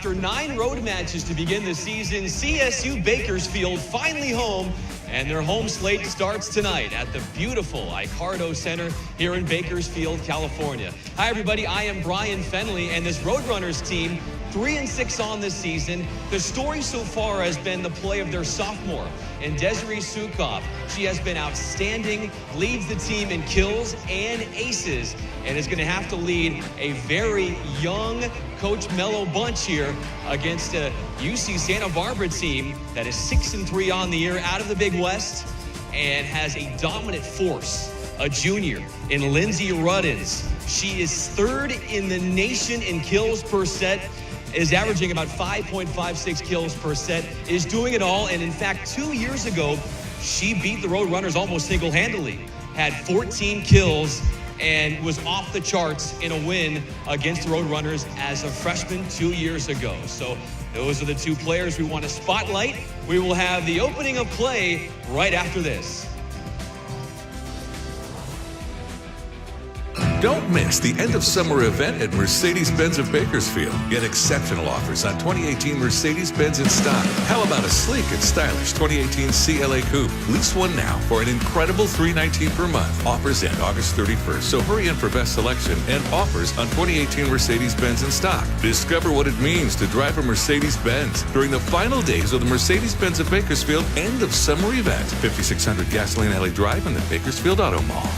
After 9 road matches to begin the season, CSU Bakersfield finally home, and their home slate starts tonight at the beautiful Icardo Center here in Bakersfield, California. Hi, everybody. I am Brian Fenley, and this Roadrunners team, 3-6 on this season. The story so far has been the play of their sophomore, and Desiree Sukoff. She has been outstanding, leads the team in kills and aces, and is going to have to lead a very young Coach Mello bunch here against a UC Santa Barbara team that is 6-3 on the year out of the Big West and has a dominant force, a junior in Lindsay Ruddins. She is third in the nation in kills per set, is averaging about 5.56 kills per set, is doing it all. And in fact, 2 years ago, she beat the Roadrunners almost single-handedly, had 14 kills, and was off the charts in a win against the Roadrunners as a freshman 2 years ago. So those are the two players we want to spotlight. We will have the opening of play right after this. Don't miss the end of summer event at Mercedes-Benz of Bakersfield. Get exceptional offers on 2018 Mercedes-Benz in stock. How about a sleek and stylish 2018 CLA Coupe? Lease one now for an incredible $319 per month. Offers end August 31st, so hurry in for best selection and offers on 2018 Mercedes-Benz in stock. Discover what it means to drive a Mercedes-Benz during the final days of the Mercedes-Benz of Bakersfield end of summer event. 5600 Gasoline Alley Drive in the Bakersfield Auto Mall.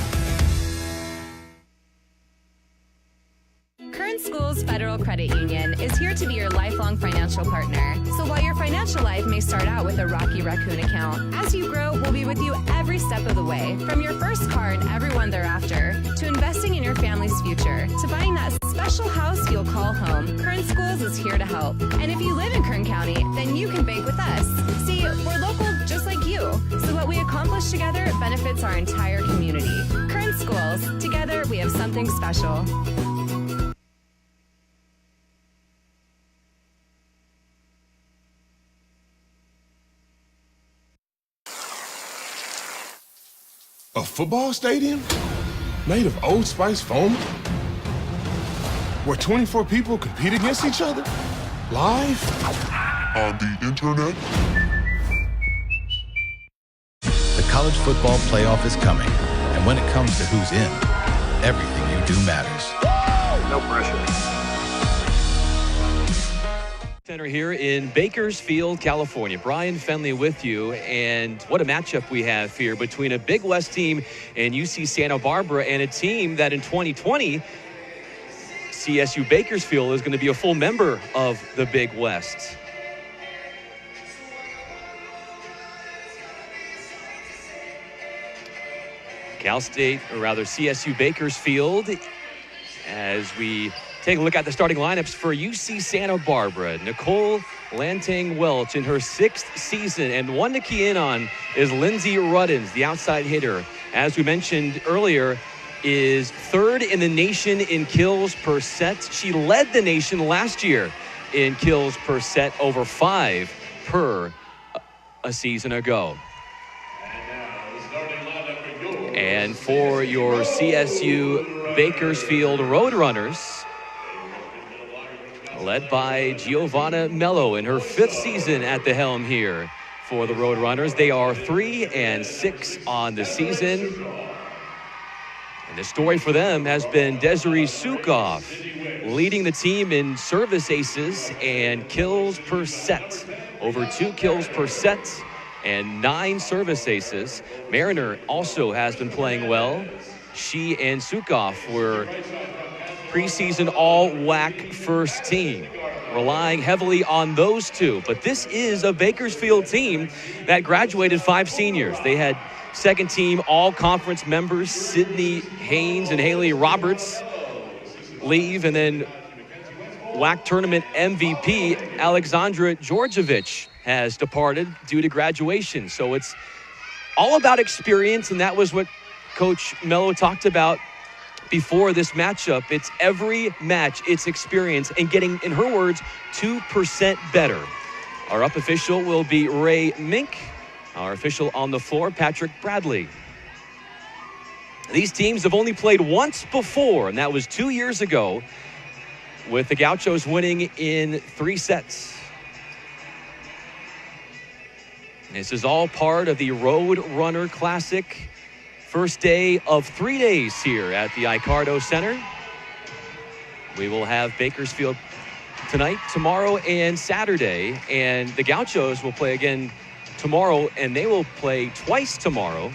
Federal Credit Union is here to be your lifelong financial partner. So while your financial life may start out with a Rocky Raccoon account, as you grow, we'll be with you every step of the way. From your first car and everyone thereafter, to investing in your family's future, to buying that special house you'll call home, Kern Schools is here to help. And if you live in Kern County, then you can bank with us. See, we're local just like you. So what we accomplish together benefits our entire community. Kern Schools, together we have something special. A football stadium made of Old Spice foam? Where 24 people compete against each other? Live? On the internet? The college football playoff is coming, and when it comes to who's in, everything you do matters. No pressure. Center here in Bakersfield, California. Brian Fenley with you, and what a matchup we have here between a Big West team and UC Santa Barbara, and a team that in 2020, CSU Bakersfield is going to be a full member of the Big West. Cal State, or rather CSU Bakersfield, as we take a look at the starting lineups for UC Santa Barbara. Nicole Lantang-Welch in her 6th season, and one to key in on is Lindsay Ruddins, the outside hitter. As we mentioned earlier, is 3rd in the nation in kills per set. She led the nation last year in kills per set, over 5 per a season ago. And for your CSU Bakersfield Roadrunners, led by Giovanna Mello in her 5th season at the helm here for the Roadrunners. They are 3-6 on the season. And the story for them has been Desiree Sukoff leading the team in service aces and kills per set. Over 2 kills per set and 9 service aces. Mariner also has been playing well. She and Sukoff were preseason all-WAC first team, relying heavily on those two. But this is a Bakersfield team that graduated 5 seniors. They had second team all-conference members Sydney Haynes and Haley Roberts leave, and then WAC tournament MVP Alexandra Georgievich has departed due to graduation. So it's all about experience, and that was what Coach Mello talked about before this matchup. It's every match, it's experience, and getting, in her words, 2% better. Our up official will be Ray Mink. Our official on the floor, Patrick Bradley. These teams have only played once before, and that was 2 years ago with the Gauchos winning in 3 sets. This is all part of the Road Runner Classic. First day of 3 days here at the Icardo Center. We will have Bakersfield tonight, tomorrow, and Saturday. And the Gauchos will play again tomorrow, and they will play twice tomorrow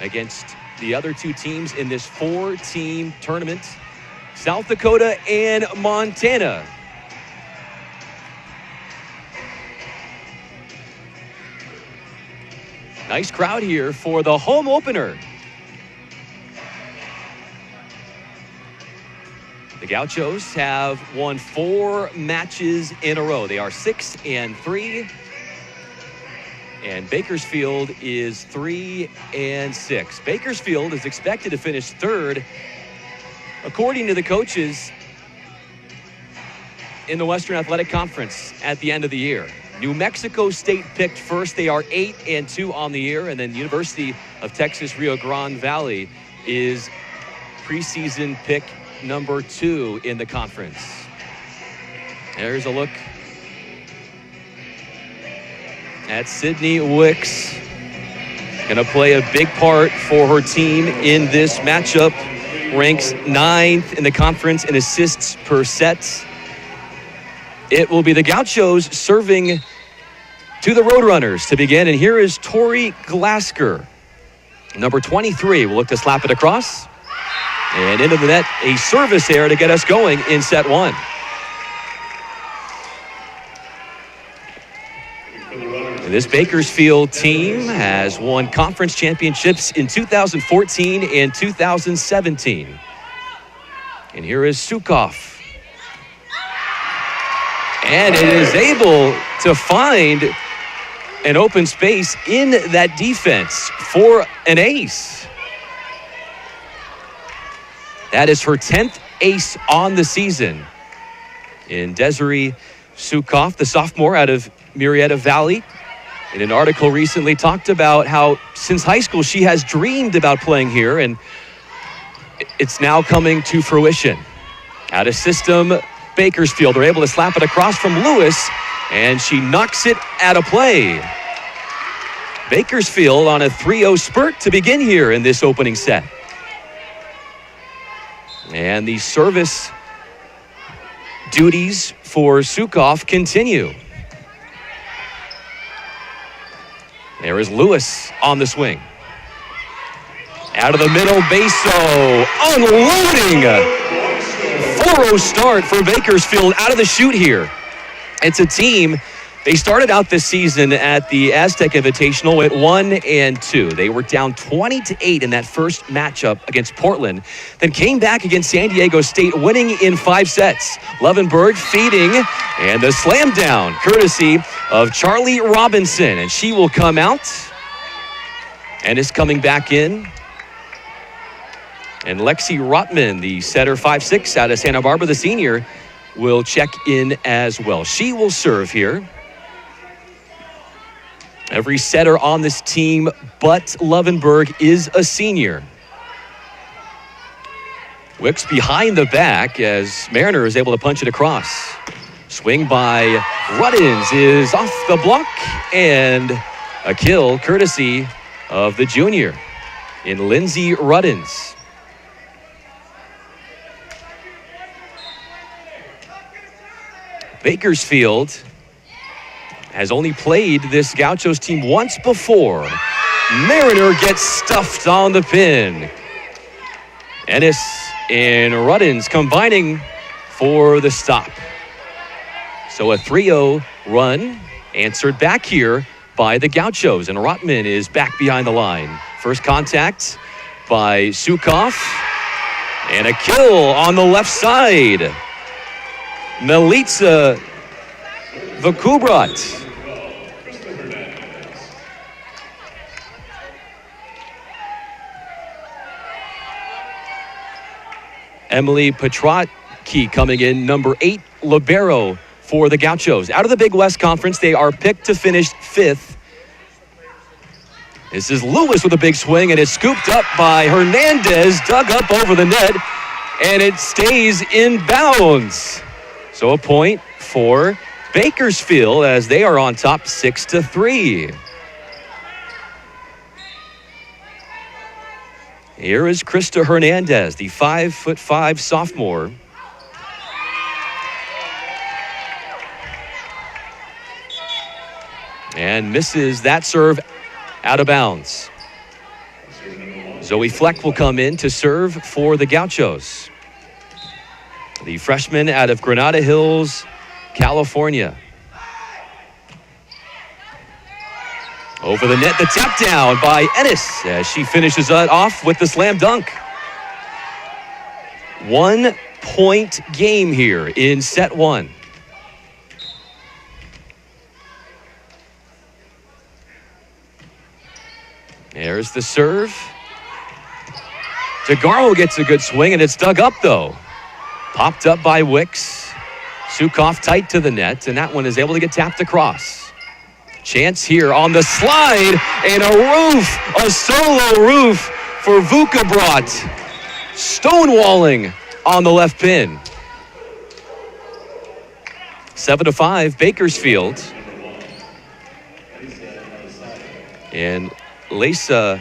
against the other 2 teams in this 4-team tournament, South Dakota and Montana. Nice crowd here for the home opener. The Gauchos have won 4 matches in a row. They are 6-3. And Bakersfield is 3-6. Bakersfield is expected to finish 3rd, according to the coaches, in the Western Athletic Conference at the end of the year. New Mexico State picked first. They are 8-2 on the year. And then University of Texas Rio Grande Valley is preseason pick number 2 in the conference. There's a look at Sydney Wicks. Going to play a big part for her team in this matchup. Ranks 9th in the conference in assists per set. It will be the Gauchos serving to the Roadrunners to begin. And here is Tori Glasker. Number 23 will look to slap it across. And into the net, a service error to get us going in set 1. This Bakersfield team has won conference championships in 2014 and 2017. And here is Sukoff. And it is able to find an open space in that defense for an ace. That is her 10th ace on the season. In Desiree Sukoff, the sophomore out of Murrieta Valley, in an article recently talked about how since high school she has dreamed about playing here, and it's now coming to fruition. Out of system, Bakersfield, they're able to slap it across from Lewis, and she knocks it out of play. Bakersfield on a 3-0 spurt to begin here in this opening set. And the service duties for Sukoff continue. There is Lewis on the swing. Out of the middle, Beso unloading. 4-0 start for Bakersfield out of the chute here. It's a team, they started out this season at the Aztec Invitational at 1-2. They were down 20-8 in that first matchup against Portland, then came back against San Diego State, winning in 5 sets. Levenberg feeding, and the slam down, courtesy of Charlie Robinson. And she will come out, and is coming back in. And Lexi Rotman, the setter 5'6" out of Santa Barbara, the senior, will check in as well. She will serve here. Every setter on this team but Levenberg is a senior. Wicks behind the back as Mariner is able to punch it across. Swing by Ruddins is off the block, and a kill courtesy of the junior in Lindsey Ruddins. Bakersfield has only played this Gauchos team once before. Mariner gets stuffed on the pin. Ennis and Ruddins combining for the stop. So a 3-0 run answered back here by the Gauchos, and Rotman is back behind the line. First contact by Sukoff, and a kill on the left side. Melitza Vakubrat. Emily Petrotki coming in, number 8 libero for the Gauchos. Out of the Big West Conference, they are picked to finish 5th. This is Lewis with a big swing, and it's scooped up by Hernandez, dug up over the net. and it stays in bounds. So a point for Bakersfield as they are on top 6-3. Here is Krista Hernandez, the 5'5" sophomore. And misses that serve out of bounds. Zoe Fleck will come in to serve for the Gauchos. The freshman out of Granada Hills, California. Over the net, the tap down by Ennis as she finishes it off with the slam dunk. 1 point game here in set 1. There's the serve. DeGarmo gets a good swing, and it's dug up, though. Popped up by Wicks. Sukoff tight to the net, and that one is able to get tapped across. Chance here on the slide, and a solo roof for Vukabrot. Stonewalling on the left pin. 7-5, Bakersfield. And Lisa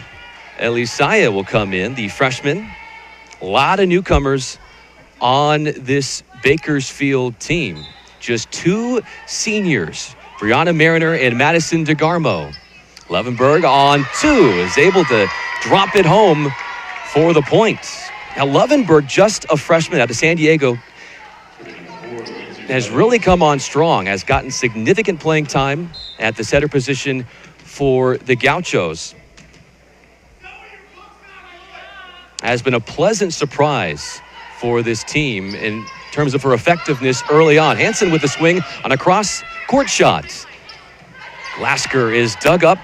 Elisaya will come in, the freshman. A lot of newcomers on this Bakersfield team. Just 2 seniors, Brianna Mariner and Madison DeGarmo. Levenberg on 2 is able to drop it home for the point. Now Levenberg, just a freshman out of San Diego, has really come on strong, has gotten significant playing time at the setter position for the Gauchos. Has been a pleasant surprise for this team in terms of her effectiveness early on. Hansen with the swing on a cross-court shot. Glasker is dug up.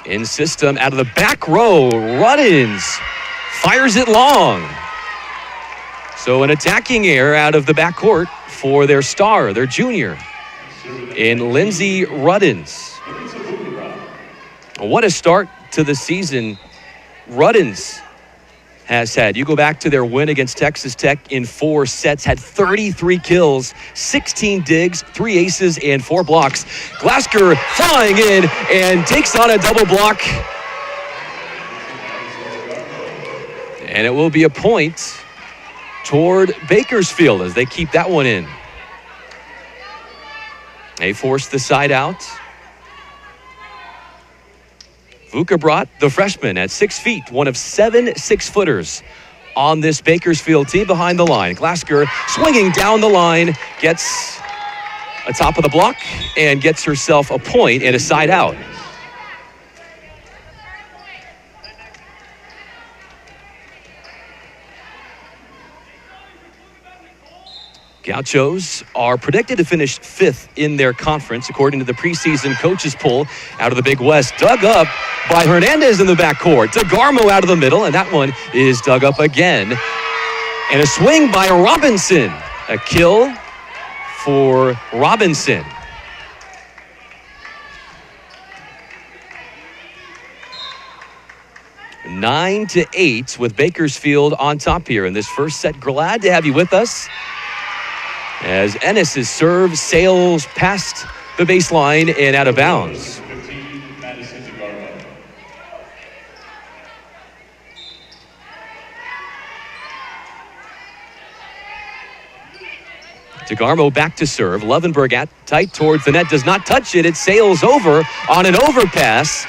In system, out of the back row, Ruddins fires it long. So an attacking error out of the backcourt for their star, their junior, in Lindsay Ruddins. What a start to the season Ruddins has had. You go back to their win against Texas Tech in 4 sets, had 33 kills, 16 digs, 3 aces, and 4 blocks. Glasker flying in and takes on a double block. And it will be a point toward Bakersfield as they keep that one in. They force the side out. Vukabrot, the freshman, at 6 feet, one of 7 6-footers on this Bakersfield team behind the line. Glasker swinging down the line, gets a top of the block and gets herself a point and a side out. Gauchos are predicted to finish 5th in their conference, according to the preseason coaches poll out of the Big West. Dug up by Hernandez in the backcourt. DeGarmo out of the middle, and that one is dug up again. And a swing by Robinson. A kill for Robinson. Nine to 8 with Bakersfield on top here in this first set. Glad to have you with us, as Ennis' serve sails past the baseline and out of bounds. DeGarmo back to serve. Levenberg at tight towards the net, does not touch it. It sails over on an overpass.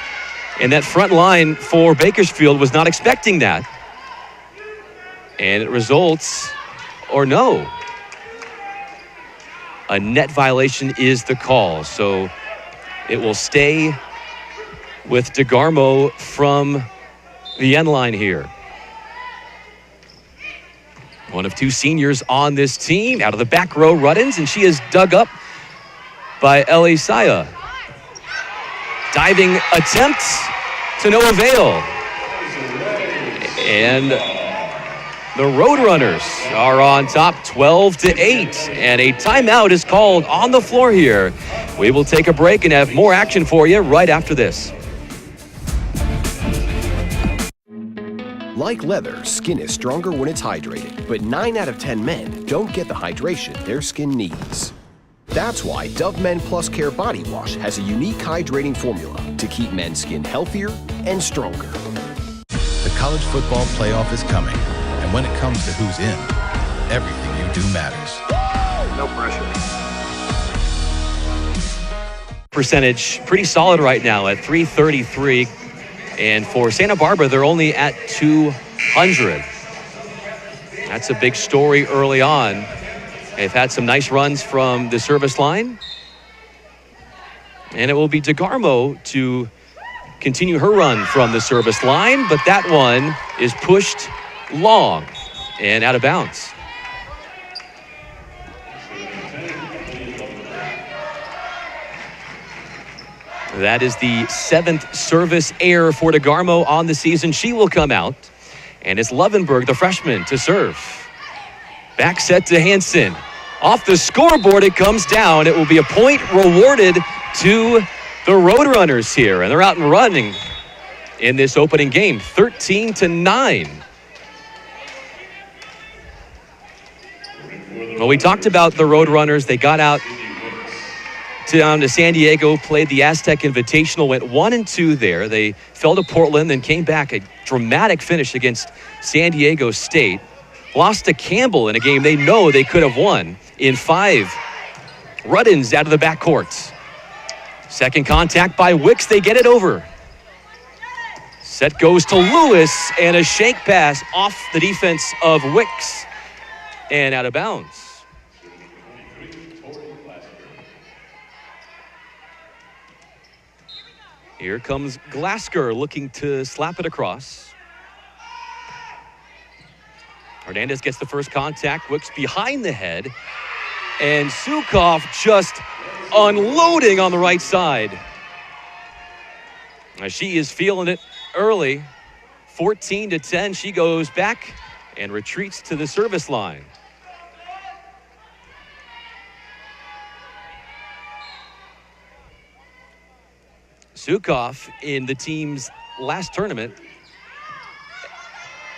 And that front line for Bakersfield was not expecting that. And it results, or no, a net violation is the call. So it will stay with DeGarmo from the end line here. One of 2 seniors on this team. Out of the back row, Ruddins, and she is dug up by Elisaya. Diving attempt to no avail. And the Roadrunners are on top 12 to 8. And a timeout is called on the floor here. We will take a break and have more action for you right after this. Like leather, skin is stronger when it's hydrated, but 9 out of 10 men don't get the hydration their skin needs. That's why Dove Men Plus Care Body Wash has a unique hydrating formula to keep men's skin healthier and stronger. The college football playoff is coming, and when it comes to who's in, everything you do matters. No pressure. Percentage pretty solid right now at 333. And for Santa Barbara, they're only at 200. That's a big story early on. They've had some nice runs from the service line. And it will be DeGarmo to continue her run from the service line, but that one is pushed long and out of bounds. That is the 7th service error for DeGarmo on the season. She will come out, and it's Lovenberg, the freshman, to serve. Back set to Hansen. Off the scoreboard, it comes down. It will be a point rewarded to the Roadrunners here, and they're out and running in this opening game, 13-9. Well, we talked about the Roadrunners. They got out down to San Diego, played the Aztec Invitational, went 1-2 there. They fell to Portland, then came back, a dramatic finish against San Diego State. Lost to Campbell in a game they know they could have won in 5. Rudins out of the backcourt. Second contact by Wicks, they get it over. Set goes to Lewis, and a shank pass off the defense of Wicks and out of bounds. Here comes Glasker looking to slap it across. Hernandez gets the first contact. Wicks behind the head. And Sukov just unloading on the right side. Now she is feeling it early. 14-10. She goes back and retreats to the service line. Sukov in the team's last tournament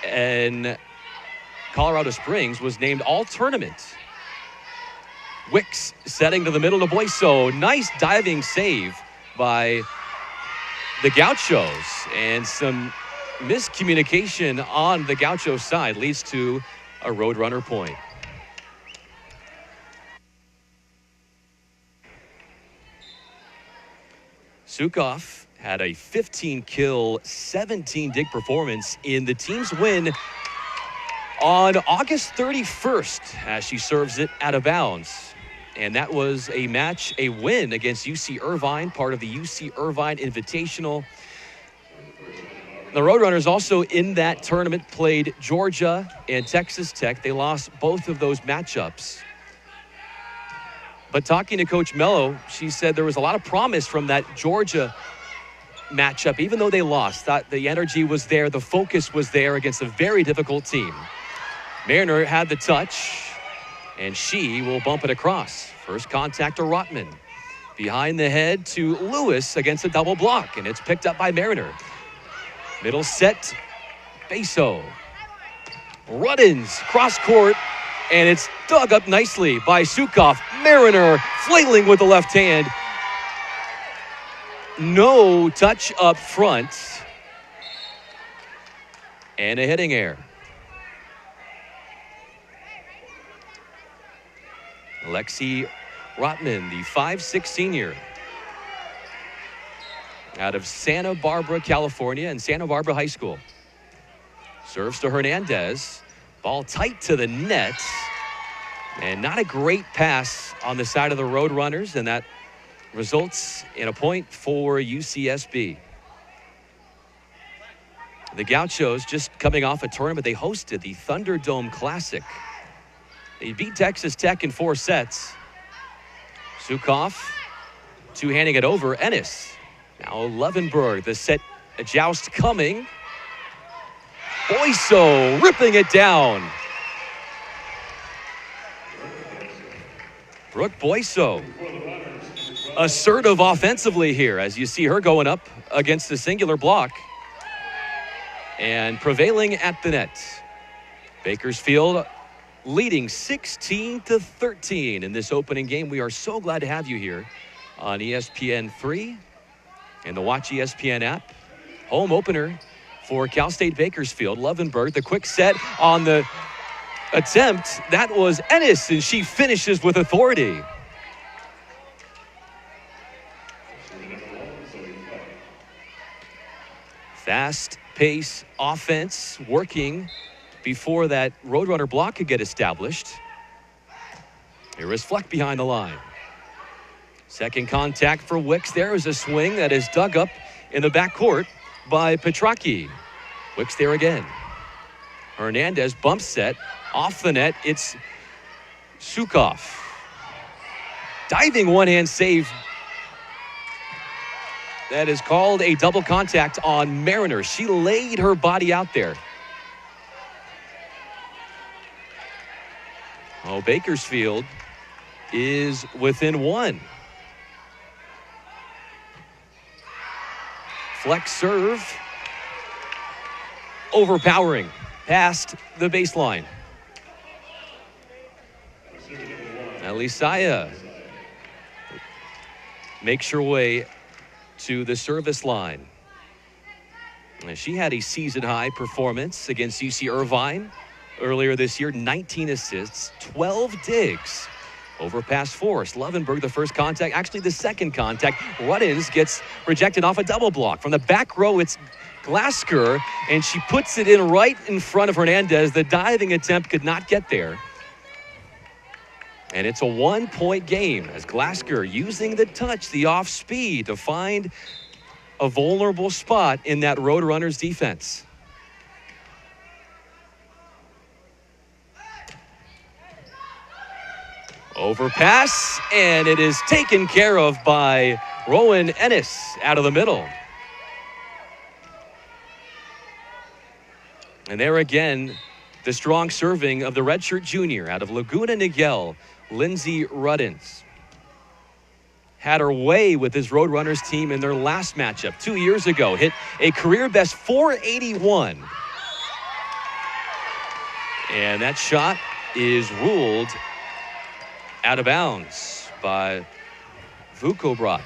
in Colorado Springs was named all-tournament. Wicks setting to the middle to Boyso. Nice diving save by the Gauchos, and some miscommunication on the Gaucho side leads to a Roadrunner point. Sukov had a 15-kill, 17-dig performance in the team's win on August 31st as she serves it out of bounds. And that was a win against UC Irvine, part of the UC Irvine Invitational. The Roadrunners also in that tournament played Georgia and Texas Tech. They lost both of those matchups. But talking to Coach Mello, she said there was a lot of promise from that Georgia matchup. Even though they lost, thought the energy was there, the focus was there against a very difficult team. Mariner had the touch, and she will bump it across. First contact to Rotman. Behind the head to Lewis against a double block, and it's picked up by Mariner. Middle set, Beso. Ruddins, cross court, and it's dug up nicely by Sukov. Mariner flailing with the left hand. No touch up front. And a hitting error. Lexi Rotman, the 5'6" senior out of Santa Barbara, California, and Santa Barbara High School. Serves to Hernandez. Ball tight to the net. And not a great pass on the side of the Roadrunners, and that results in a point for UCSB. The Gauchos, just coming off a tournament, they hosted the Thunderdome Classic. They beat Texas Tech in 4 sets. Sukov, two-handing it over. Ennis. Now Levenberg, the set a joust coming. Boyso ripping it down. Brooke Boyso, assertive offensively here as you see her going up against the singular block. and prevailing at the net. Bakersfield leading 16-13 in this opening game. We are so glad to have you here on ESPN3 and the Watch ESPN app. Home opener for Cal State Bakersfield. Lovenberg, the quick set on the attempt. That was Ennis, and she finishes with authority. Fast pace offense working before that Roadrunner block could get established. Here is Fleck behind the line. Second contact for Wicks. There is a swing that is dug up in the backcourt by Petracchi. Wicks there again. Hernandez bump set off the net. It's Sukoff. Diving one-hand save. That is called a double contact on Mariner. She laid her body out there. Oh, Bakersfield is within one. Flex serve. Overpowering past the baseline. Elisaya makes her way to the service line. And she had a season-high performance against UC Irvine earlier this year. 19 assists, 12 digs. Overpass force. Lovenberg, the first contact. Actually, the second contact. Ruddins gets rejected off a double block. From the back row, it's Glasker, and she puts it in right in front of Hernandez. The diving attempt could not get there. And it's a one-point game as Glasker using the touch, the off-speed to find a vulnerable spot in that Roadrunners defense. Overpass, and it is taken care of by Rowan Ennis out of the middle. And there again, the strong serving of the redshirt junior out of Laguna Niguel, Lindsey Ruddins. Had her way with his Roadrunners team in their last matchup 2 years ago. Hit a career-best .481. And that shot is ruled out of bounds by Vukobrat.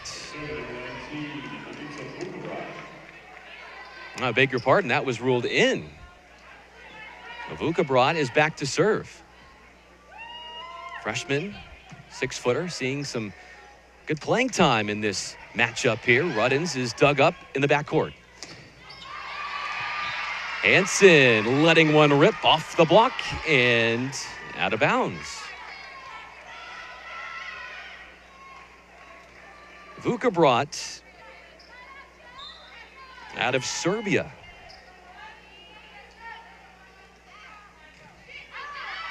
I beg your pardon, that was ruled in. Vukobrat is back to serve. Freshman, 6-footer, seeing some good playing time in this matchup here. Ruddins is dug up in the backcourt. Hansen letting one rip off the block and out of bounds. Vukobrat out of Serbia.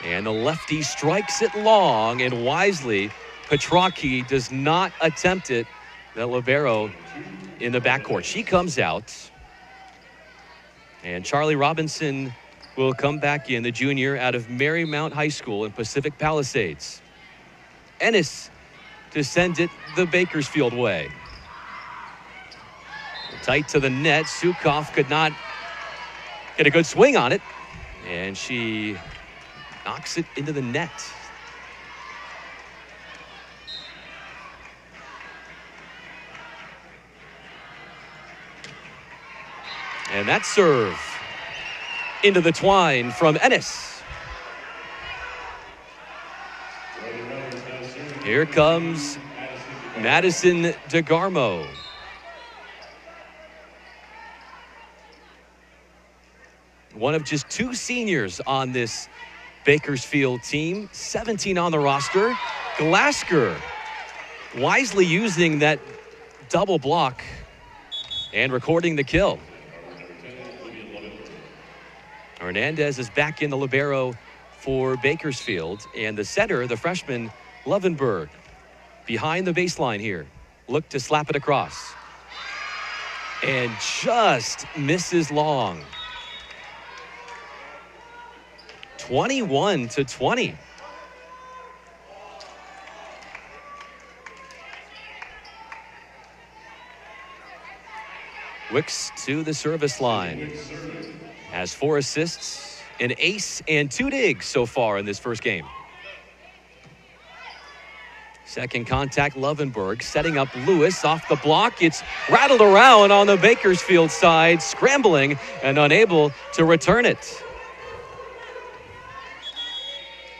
And the lefty strikes it long, and wisely, Petracchi does not attempt it. The libero in the backcourt. She comes out. And Charlie Robinson will come back in, the junior out of Marymount High School in Pacific Palisades. Ennis to send it the Bakersfield way. Tight to the net. Sukoff could not get a good swing on it. And she knocks it into the net. And that serve into the twine from Ennis. Here comes Madison DeGarmo. One of just 2 seniors on this Bakersfield team, 17 on the roster. Glasker wisely using that double block and recording the kill. Hernandez is back in the libero for Bakersfield, and the setter, the freshman Lovenberg, behind the baseline here. Look to slap it across. And just misses long. 21-20. Wicks to the service line. Has 4 assists, an ace, and 2 digs so far in this first game. Second contact, Lovenberg setting up Lewis off the block. It's rattled around on the Bakersfield side, scrambling and unable to return it.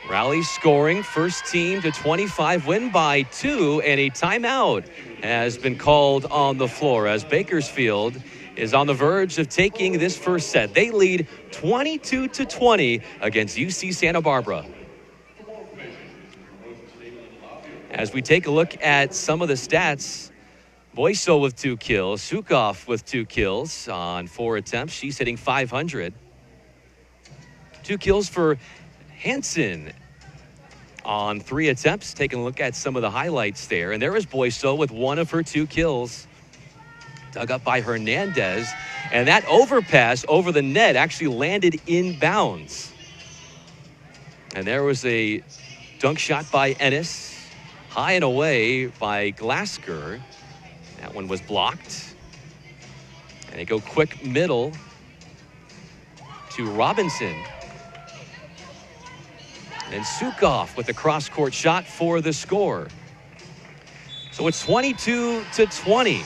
Rally scoring, first team to 25, win by 2, and a timeout has been called on the floor as Bakersfield is on the verge of taking this first set. They lead 22-20 against UC Santa Barbara. As we take a look at some of the stats, Boyso with 2 kills, Sukov with 2 kills on 4 attempts. She's hitting .500. 2 kills for Hansen on 3 attempts. Taking a look at some of the highlights there. And there is Boyso with 1 of her 2 kills. Dug up by Hernandez. And that overpass over the net actually landed inbounds. And there was a dunk shot by Ennis. High and away by Glasker. That one was blocked. And they go quick middle to Robinson. And Sukov with the cross-court shot for the score. So it's 22-20.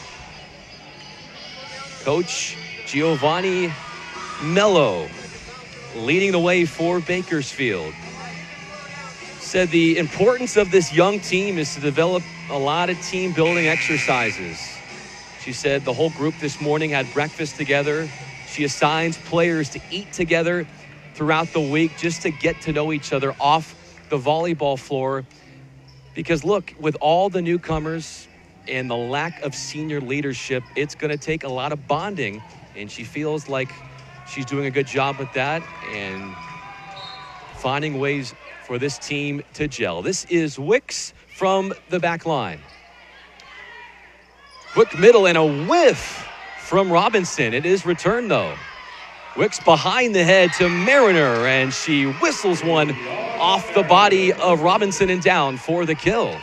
Coach Giovanni Mello leading the way for Bakersfield. Said the importance of this young team is to develop a lot of team building exercises. She said the whole group this morning had breakfast together. She assigns players to eat together throughout the week just to get to know each other off the volleyball floor. Because look, with all the newcomers and the lack of senior leadership, it's going to take a lot of bonding. And she feels like she's doing a good job with that and finding ways for this team to gel. This is Wicks from the back line. Quick middle and a whiff from Robinson. It is returned though. Wicks behind the head to Mariner, and she whistles one off the body of Robinson and down for the kill.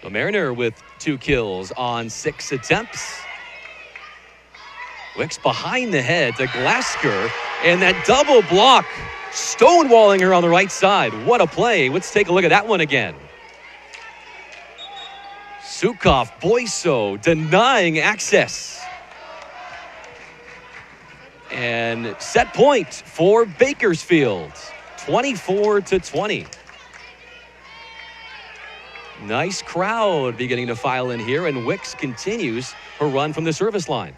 So Mariner with 2 kills on 6 attempts. Wicks behind the head to Glasker, and that double block stonewalling her on the right side. What a play. Let's take a look at that one again. Sukov, Boyso denying access. And set point for Bakersfield, 24-20. Nice crowd beginning to file in here, and Wicks continues her run from the service line.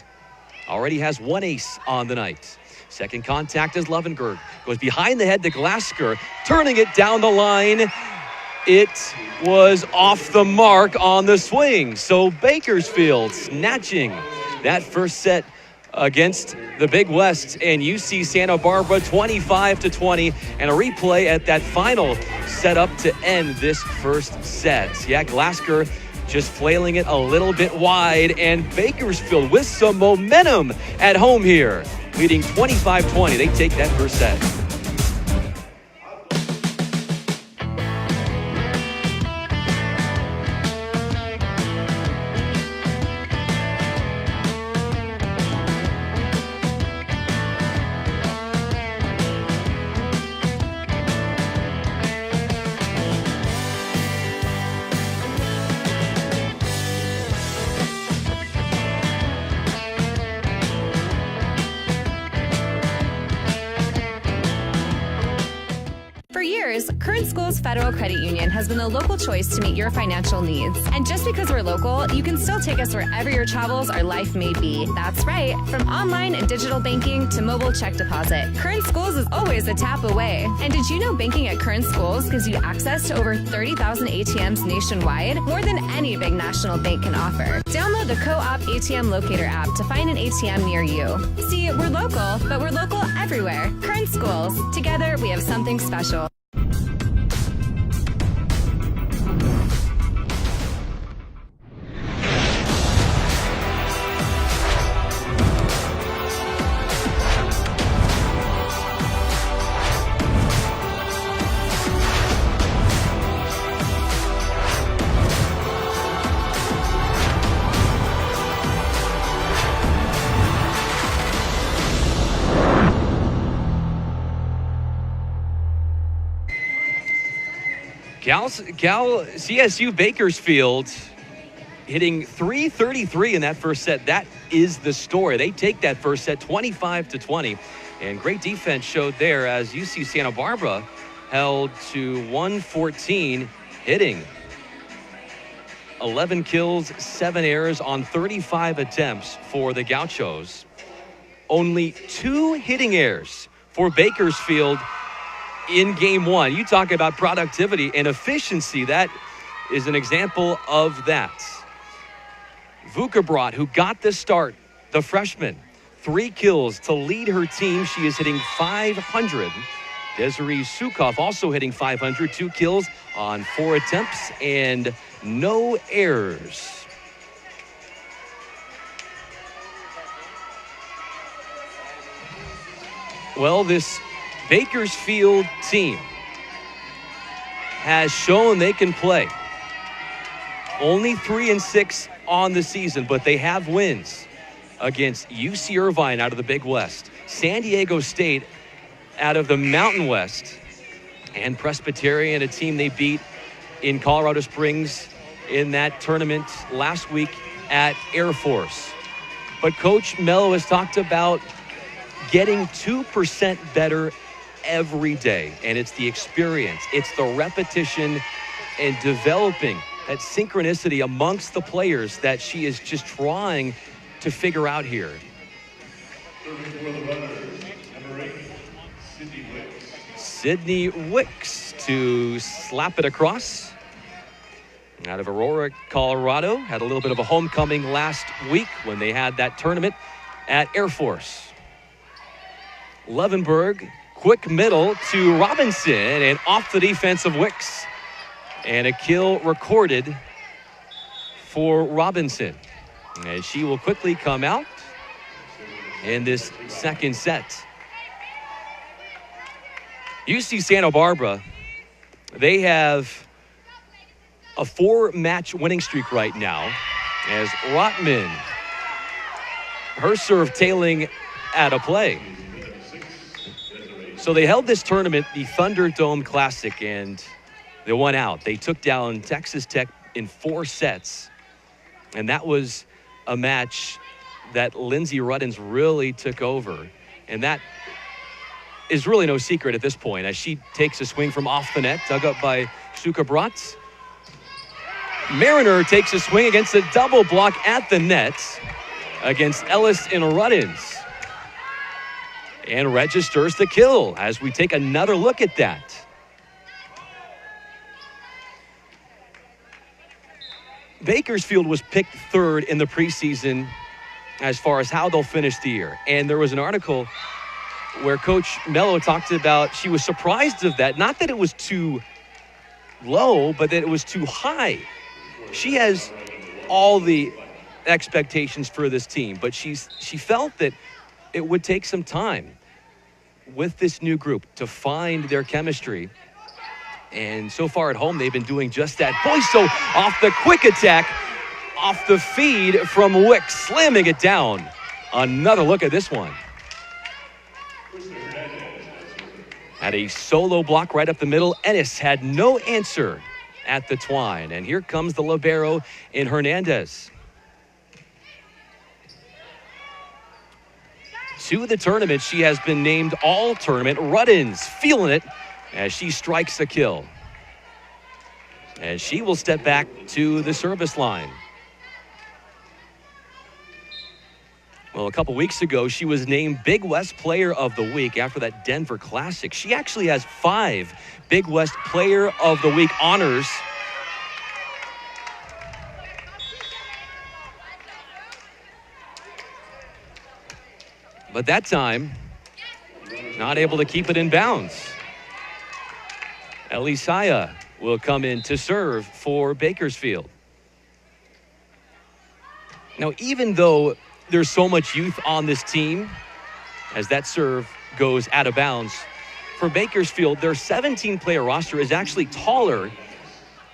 Already has 1 ace on the night. Second contact is Lovenberg. Goes behind the head to Glasker, turning it down the line. It was off the mark on the swing. So Bakersfield snatching that first set against the Big West and UC Santa Barbara, 25-20, and a replay at that final setup to end this first set. Yeah, Glasker just flailing it a little bit wide, and Bakersfield with some momentum at home here, leading 25-20. They take that first set. Current Schools Federal Credit Union has been the local choice to meet your financial needs. And just because we're local, you can still take us wherever your travels or life may be. That's right. From online and digital banking to mobile check deposit, Current Schools is always a tap away. And did you know banking at Current Schools gives you access to over 30,000 ATMs nationwide, more than any big national bank can offer? Download the Co-op ATM Locator app to find an ATM near you. See, we're local, but we're local everywhere. Current Schools. Together, we have something special. CSU Bakersfield hitting .333 in that first set. That is the story. They take that first set 25-20. And great defense showed there as UC Santa Barbara held to 114 hitting. 11 kills, 7 errors on 35 attempts for the Gauchos. Only 2 hitting errors for Bakersfield in game 1. You talk about productivity and efficiency. That is an example of that. Vukabrot, who got the start, the freshman, 3 kills to lead her team. She is hitting .500. Desiree Sukoff also hitting .500, 2 kills on 4 attempts and no errors. Well, this Bakersfield team has shown they can play. Only 3-6 on the season, but they have wins against UC Irvine out of the Big West, San Diego State out of the Mountain West, and Presbyterian, a team they beat in Colorado Springs in that tournament last week at Air Force. But Coach Mello has talked about getting 2% better every day, and it's the experience, it's the repetition and developing that synchronicity amongst the players that she is just trying to figure out here. Sydney Wicks to slap it across. Out of Aurora, Colorado. Had a little bit of a homecoming last week when they had that tournament at Air Force. Levenberg, quick middle to Robinson, and off the defense of Wicks. And a kill recorded for Robinson. And she will quickly come out in this second set. UC Santa Barbara, they have a 4-match winning streak right now as Rotman, her serve tailing at a play. So they held this tournament, the Thunderdome Classic, and they won out. They took down Texas Tech in 4 sets. And that was a match that Lindsey Ruddins really took over. And that is really no secret at this point as she takes a swing from off the net, dug up by Sukabrot. Mariner takes a swing against a double block at the net against Ellis and Ruddins. And registers the kill as we take another look at that. Bakersfield was picked 3rd in the preseason as far as how they'll finish the year. And there was an article where Coach Mello talked about she was surprised of that. Not that it was too low, but that it was too high. She has all the expectations for this team, but she felt that it would take some time with this new group to find their chemistry. And so far at home, they've been doing just that. Boyso off the quick attack, off the feed from Wicks, slamming it down. Another look at this one. Had a solo block right up the middle. Ennis had no answer at the twine. And here comes the libero in Hernandez. To the tournament, she has been named all-tournament. Ruddins feeling it as she strikes a kill. And she will step back to the service line. Well, a couple weeks ago, she was named Big West Player of the Week after that Denver Classic. She actually has 5 Big West Player of the Week honors. But that time, not able to keep it in bounds. Elisaya will come in to serve for Bakersfield. Now, even though there's so much youth on this team, as that serve goes out of bounds, for Bakersfield, their 17-player roster is actually taller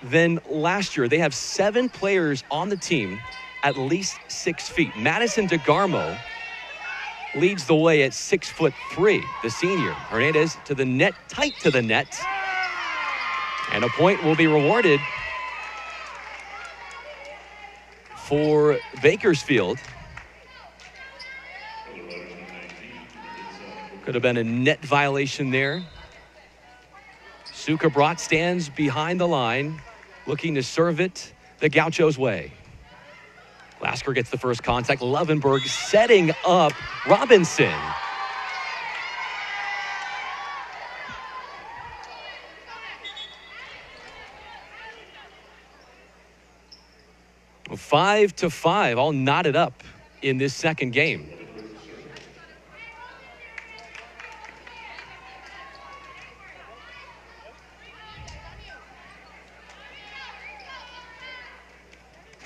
than last year. They have 7 players on the team at least 6 feet. Madison DeGarmo leads the way at 6'3", the senior. Hernandez to the net, tight to the net. And a point will be rewarded for Bakersfield. Could have been a net violation there. Suka Brat stands behind the line, looking to serve it the Gauchos' way. Lasker gets the first contact. Lovenberg setting up Robinson. Well, 5-5, all knotted up in this second game.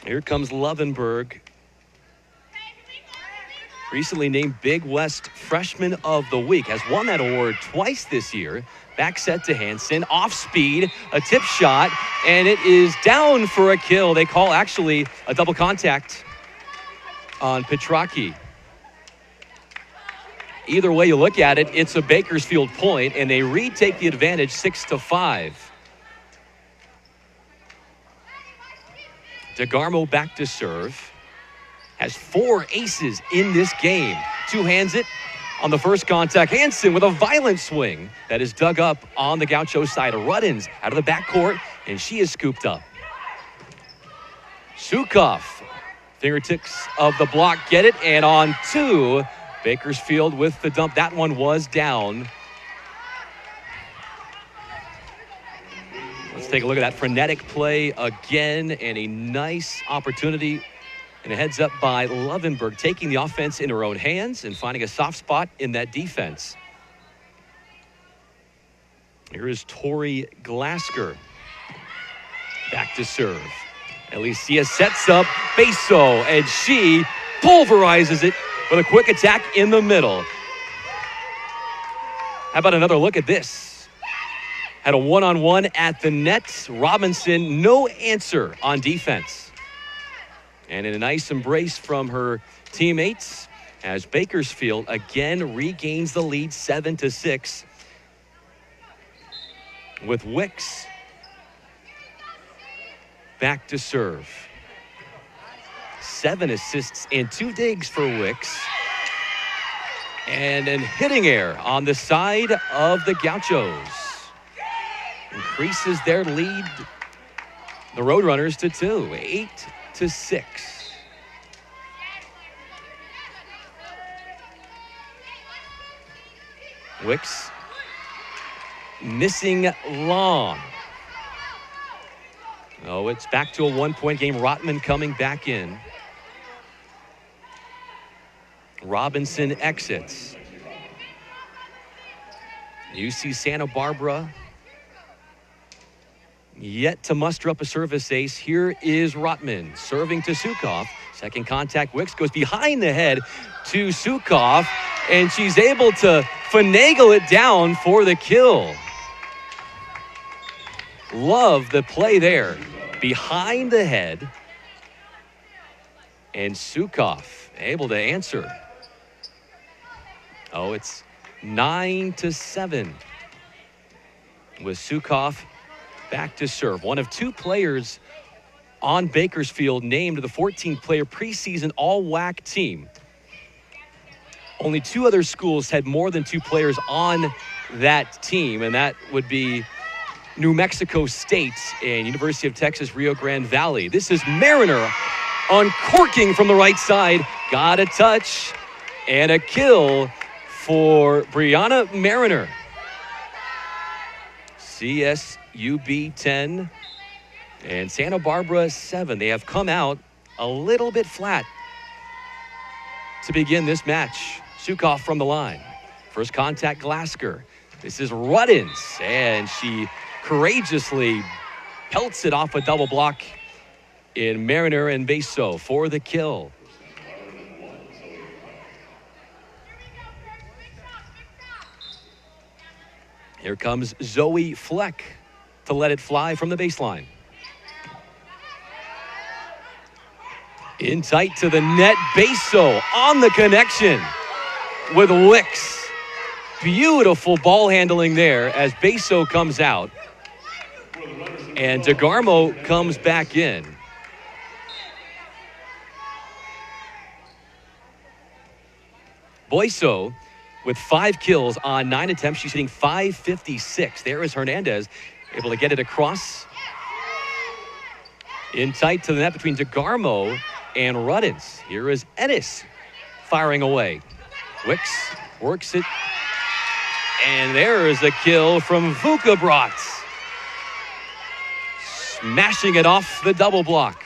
Here comes Lovenberg. Recently named Big West Freshman of the Week. Has won that award twice this year. Back set to Hansen. Off speed. A tip shot. And it is down for a kill. They call actually a double contact on Petracchi. Either way you look at it, it's a Bakersfield point, and they retake the advantage 6-5. DeGarmo back to serve. Has 4 aces in this game. Two-hands it on the first contact. Hansen with a violent swing that is dug up on the Gaucho side. Ruddins out of the backcourt, and she is scooped up. Sukoff, fingertips of the block, get it, and on 2. Bakersfield with the dump. That one was down. Let's take a look at that frenetic play again, and a nice opportunity. And a heads up by Lovenberg, taking the offense in her own hands and finding a soft spot in that defense. Here is Tori Glasker. Back to serve. Alicia sets up Beso, and she pulverizes it with a quick attack in the middle. How about another look at this? Had a one-on-one at the net. Robinson, no answer on defense. And in a nice embrace from her teammates as Bakersfield again regains the lead 7-6 with Wicks back to serve. 7 assists and 2 digs for Wicks. And an hitting error on the side of the Gauchos. Increases their lead, the Roadrunners, to 2, 8-6. Wicks missing long. Oh, it's back to a 1-point game. Rotman coming back in. Robinson exits. UC Santa Barbara yet to muster up a service ace. Here is Rotman serving to Sukoff. Second contact, Wicks goes behind the head to Sukoff, and she's able to finagle it down for the kill. Love the play there. Behind the head. And Sukoff able to answer. Oh, it's 9-7 with Sukoff back to serve. One of 2 players on Bakersfield named the 14-player preseason all-WAC team. Only 2 other schools had more than 2 players on that team, and that would be New Mexico State and University of Texas Rio Grande Valley. This is Mariner uncorking from the right side. Got a touch and a kill for Brianna Mariner. CSUB 10 and Santa Barbara 7. They have come out a little bit flat to begin this match. Sukoff from the line. First contact, Glasker. This is Ruddins, and she courageously pelts it off a double block in Mariner and Beso for the kill. Here comes Zoe Fleck to let it fly from the baseline. In tight to the net, Beso on the connection with Wicks. Beautiful ball handling there as Beso comes out. And DeGarmo comes back in. Boyso with 5 kills on 9 attempts. She's hitting .556. There is Hernandez able to get it across. In tight to the net between DeGarmo and Ruddins. Here is Ennis firing away. Wicks works it. And there is a kill from Vukabrot. Smashing it off the double block.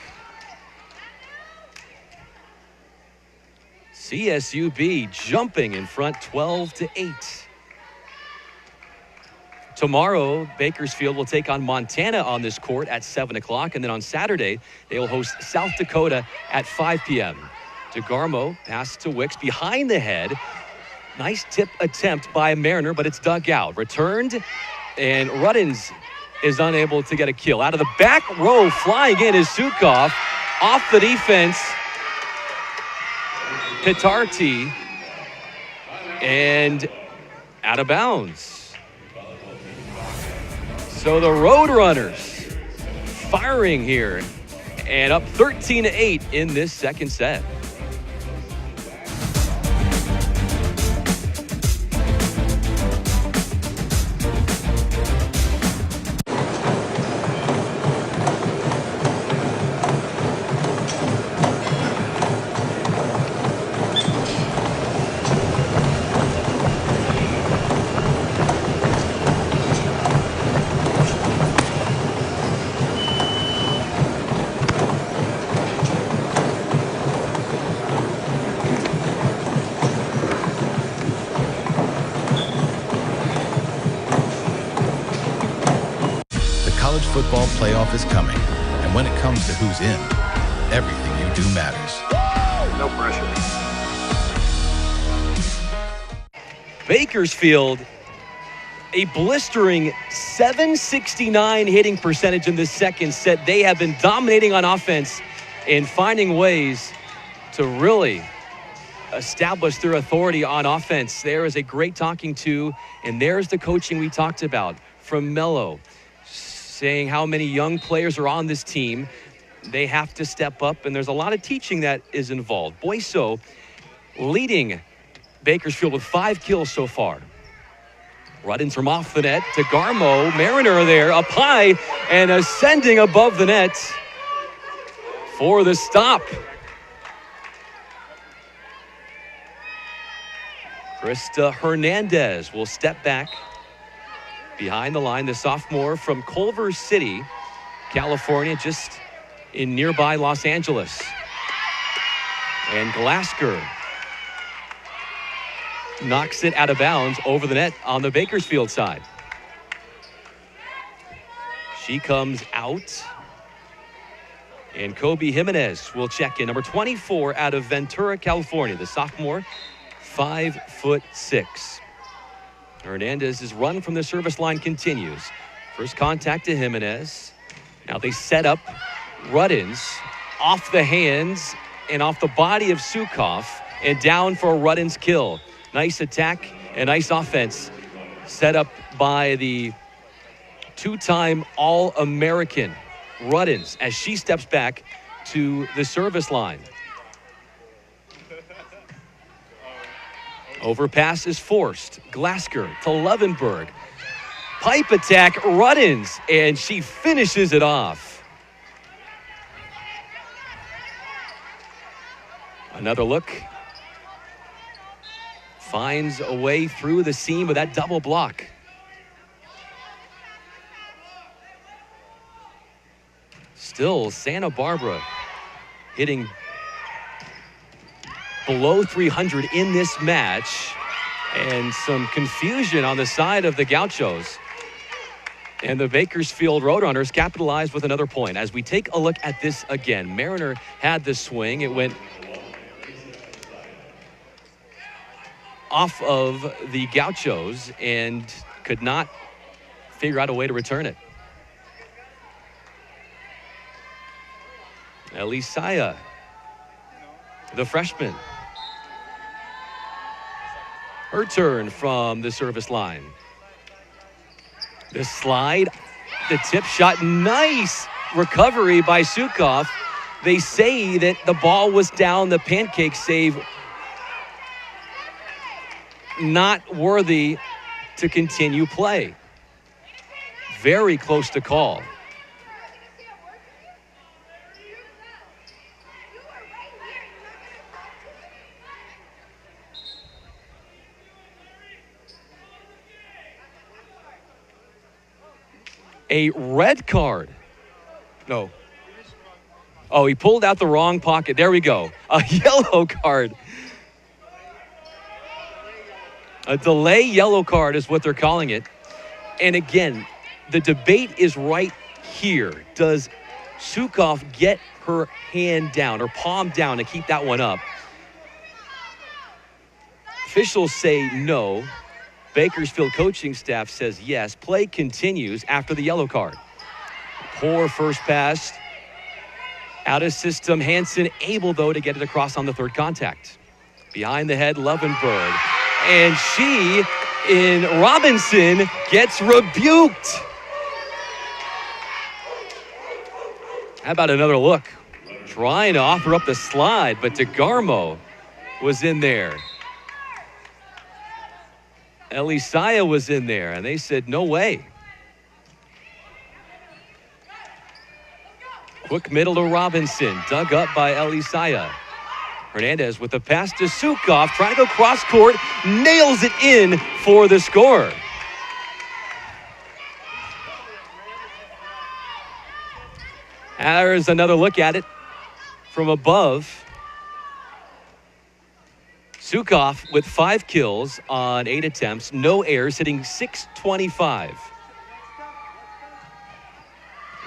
CSUB jumping in front 12-8. Tomorrow, Bakersfield will take on Montana on this court at 7 o'clock. And then on Saturday, they will host South Dakota at 5 p.m. DeGarmo pass to Wicks behind the head. Nice tip attempt by Mariner, but it's dug out. Returned, and Ruddins is unable to get a kill. Out of the back row, flying in is Sukov. Off the defense, Pitarti, and out of bounds. So the Roadrunners firing here and up 13-8 in this second set. Football playoff is coming, and when it comes to who's in, everything you do matters. No pressure. Bakersfield, a blistering .769 hitting percentage in this second set. They have been dominating on offense and finding ways to really establish their authority on offense. There is a great talking to, and there's the coaching we talked about from Mello, saying how many young players are on this team. They have to step up, and there's a lot of teaching that is involved. Boyso leading Bakersfield with 5 kills so far. Ruddins from off the net to Garmo. Mariner there up high and ascending above the net for the stop. Krista Hernandez will step back behind the line, the sophomore from Culver City, California, just in nearby Los Angeles. And Glasker knocks it out of bounds over the net on the Bakersfield side. She comes out. And Kobe Jimenez will check in. Number 24 out of Ventura, California. The sophomore, 5'6". Hernandez's run from the service line continues. First contact to Jimenez. Now they set up Ruddins off the hands and off the body of Sukov and down for a Ruddins kill. Nice attack and nice offense set up by the two-time All-American Ruddins as she steps back to the service line. Overpass is forced. Glasker to Levenberg. Pipe attack, Ruddins, and she finishes it off. Another look. Finds a way through the seam with that double block. Still, Santa Barbara hitting below 300 in this match, and some confusion on the side of the Gauchos. And the Bakersfield Roadrunners capitalized with another point. As we take a look at this again, Mariner had the swing. It went off of the Gauchos and could not figure out a way to return it. Elisaya, the freshman. Her turn from the service line. The slide the tip shot. Nice recovery by Sukov. They say that the ball was down the pancake save. Not worthy to continue play. Very close to call. A red card. No. Oh, he pulled out the wrong pocket. There we go. A yellow card. A delay yellow card is what they're calling it. And again, the debate is right here. Does Sukov get her hand down, her palm down to keep that one up? Officials say no. Bakersfield coaching staff says yes. Play continues after the yellow card. Poor first pass. Out of system. Hansen able, though, to get it across on the third contact. Behind the head, Levenberg. And she, in Robinson, gets rebuked. How about another look? Trying to offer up the slide, but DeGarmo was in there. Elisaya was in there, and they said, no way. Quick middle to Robinson, dug up by Elisaya. Hernandez with the pass to Sukov, trying to go cross court, nails it in for the score. There's another look at it from above. Sukov with 5 kills on 8 attempts, no errors, hitting .625.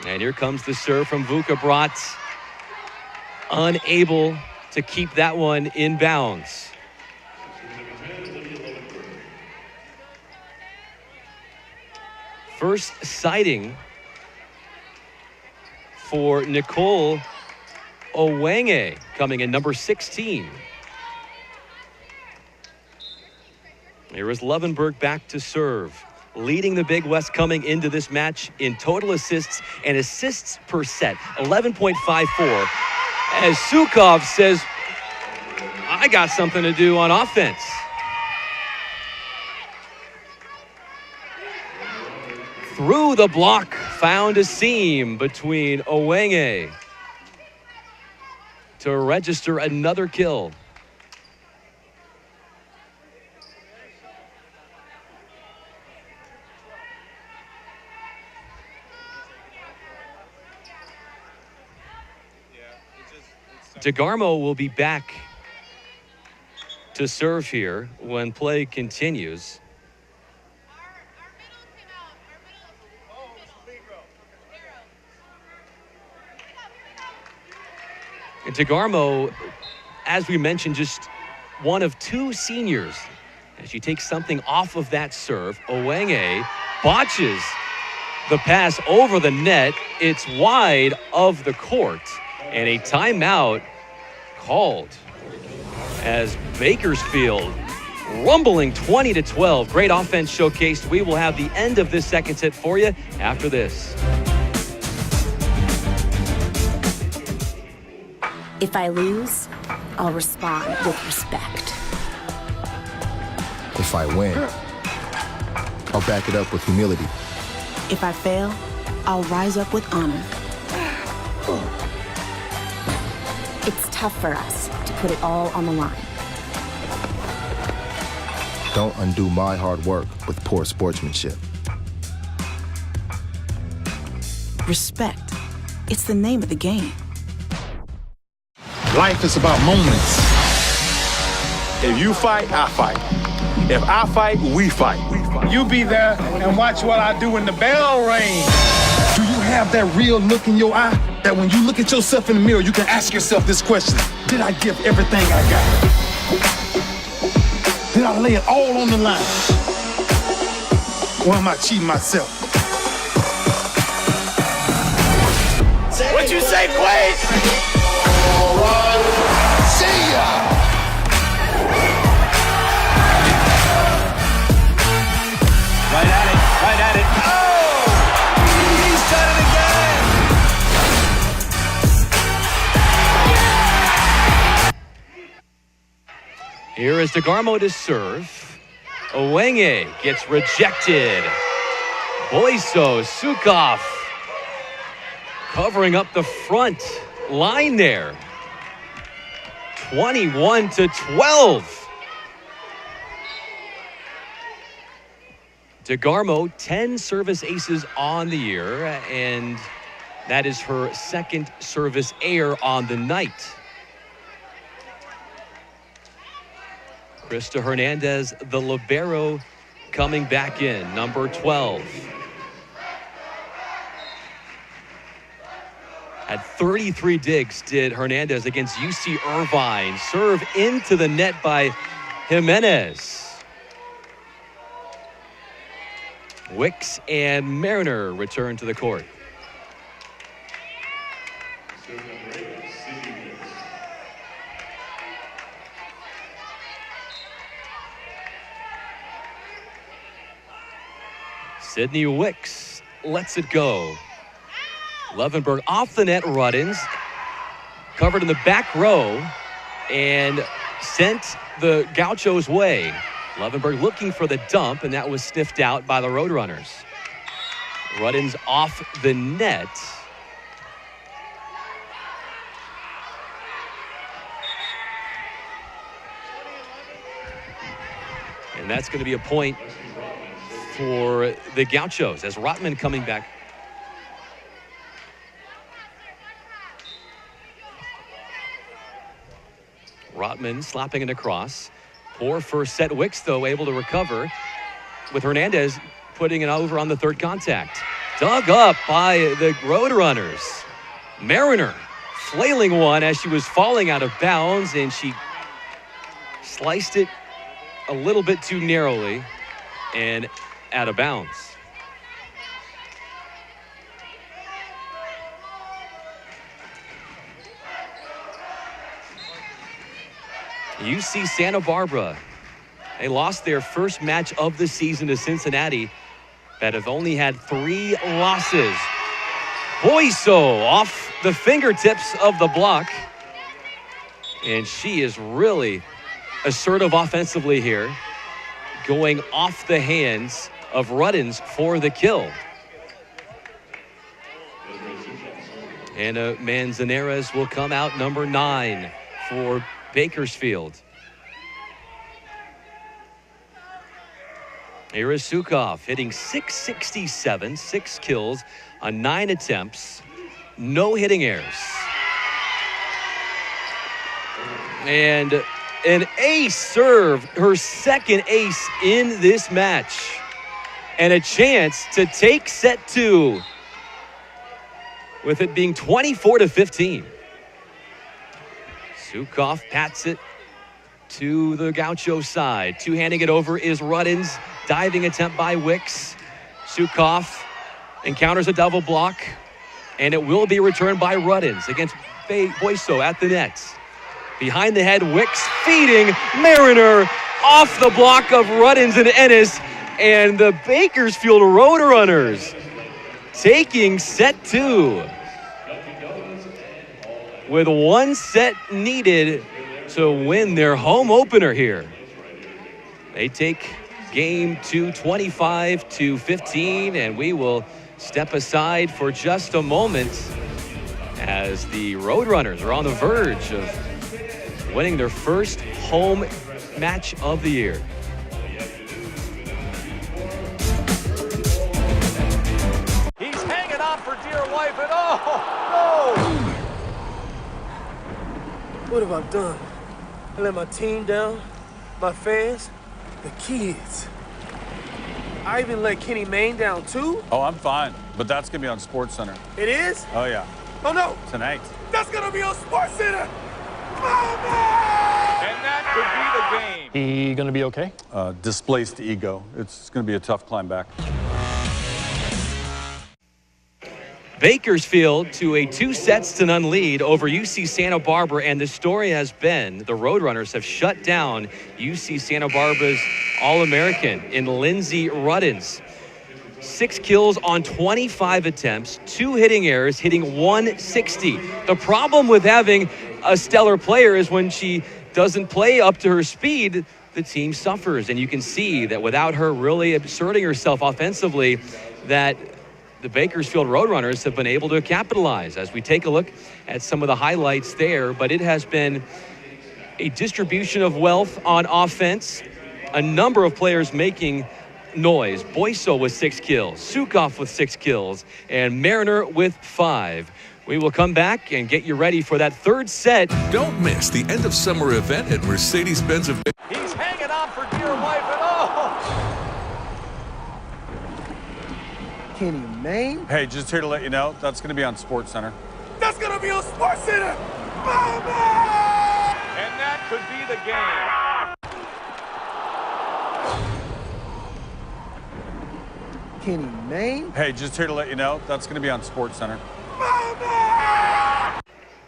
And here comes the serve from Vukabrot. Unable to keep that one in bounds. First sighting for Nicole Owenge, coming in number 16. Here is Levenberg back to serve, leading the Big West coming into this match in total assists and assists per set, 11.54. As Sukov says, I got something to do on offense. Through the block, found a seam between Owenge to register another kill. DeGarmo will be back to serve here when play continues. And DeGarmo, as we mentioned, just one of 2 seniors. As she takes something off of that serve, Owenge botches the pass over the net. It's wide of the court. And a timeout called as Bakersfield rumbling 20-12. Great offense showcased. We will have the end of this second set for you after this. If I lose, I'll respond with respect. If I win, I'll back it up with humility. If I fail, I'll rise up with honor. It's tough for us to put it all on the line. Don't undo my hard work with poor sportsmanship. Respect. It's the name of the game. Life is about moments. If you fight, I fight. If I fight, we fight. You be there and watch what I do when the bell rings. Do you have that real look in your eye that when you look at yourself in the mirror, you can ask yourself this question: did I give everything I got? Did I lay it all on the line? Or am I cheating myself? What you say, Quaid? All right. See ya. Right at it. Oh! Here is DeGarmo to serve. Owenge gets rejected. Boyso, Sukov covering up the front line there. 21-12. DeGarmo, 10 service aces on the year, and that is her second service error on the night. Krista Hernandez, the libero, coming back in, number 12. Had 33 digs, did Hernandez against UC Irvine. Serve into the net by Jimenez. Wicks and Mariner return to the court. Sydney Wicks lets it go. Levenberg off the net, Ruddins covered in the back row and sent the Gauchos' way. Levenberg looking for the dump, and that was sniffed out by the Roadrunners. Ruddins off the net. And that's going to be a point for the Gauchos as Rotman coming back. Rotman slapping it across. Poor first set. Wicks, though, able to recover with Hernandez putting it over on the third contact. Dug up by the Roadrunners. Mariner flailing one as she was falling out of bounds, and she sliced it a little bit too narrowly and out of bounds. UC Santa Barbara, they lost their first match of the season to Cincinnati, that have only had 3 losses. Boyso off the fingertips of the block, and she is really assertive offensively here, going off the hands of Ruddins for the kill. Anna Manzanares will come out number 9 for Bakersfield. Here is Sukov hitting .667, 6 kills on 9 attempts, no hitting errors. And an ace serve, her second ace in this match, and a chance to take set 2 with it being 24-15. Sukov pats it to the Gaucho side. Two-handing it over is Ruddins. Diving attempt by Wicks. Sukov encounters a double block, and it will be returned by Ruddins against Boyso at the net. Behind the head, Wicks feeding Mariner off the block of Ruddins and Ennis, and the Bakersfield Roadrunners taking set 2. With 1 set needed to win their home opener here. They take game 2 25-15, and we will step aside for just a moment as the Roadrunners are on the verge of winning their first home match of the year. He's hanging on for dear life, and oh, no! What have I done? I let my team down, my fans, the kids. I even let Kenny Mayne down too? Oh, I'm fine, but that's gonna be on SportsCenter. It is? Oh yeah. Oh no! Tonight. That's gonna be on SportsCenter! And that could be the game. He gonna be okay? Displaced ego. It's gonna be a tough climb back. Bakersfield to a 2-0 lead over UC Santa Barbara, and the story has been the Roadrunners have shut down UC Santa Barbara's All-American in Lindsey Ruddins. 6 kills on 25 attempts, 2 hitting errors, hitting .160. The problem with having a stellar player is when she doesn't play up to her speed, the team suffers. And you can see that without her really asserting herself offensively, that the Bakersfield Roadrunners have been able to capitalize as we take a look at some of the highlights there. But it has been a distribution of wealth on offense, a number of players making noise. Boyso with 6 kills, Sukoff with 6 kills, and Mariner with 5. We will come back and get you ready for that third set. Don't miss the end of summer event at Mercedes-Benz of He's hanging on for dear life, and Kenny Mayne? Hey, just here to let you know, that's going to be on Sports Center. That's gonna be on Sports Center. and that could be the game. Kenny Mayne? Hey, just here to let you know, that's going to be on Sports Center.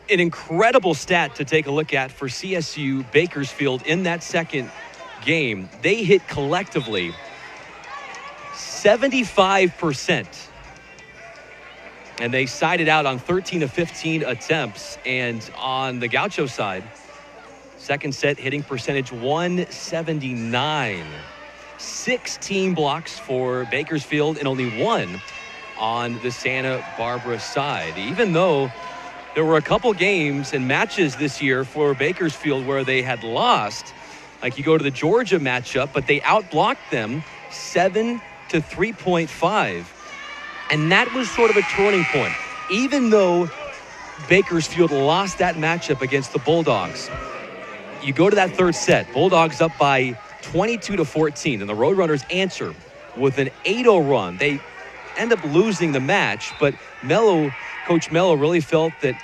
An incredible stat to take a look at for CSU Bakersfield in that second game. They hit collectively 75%. And they sided out on 13 of 15 attempts. And on the Gaucho side, second set hitting percentage 179. 16 blocks for Bakersfield and only 1 on the Santa Barbara side. Even though there were a couple games and matches this year for Bakersfield where they had lost, like you go to the Georgia matchup, but they outblocked them 7 to 3.5. And that was sort of a turning point. Even though Bakersfield lost that matchup against the Bulldogs, you go to that third set, Bulldogs up by 22 to 14, and the Roadrunners answer with an 8-0 run. They end up losing the match, but Coach Mello really felt that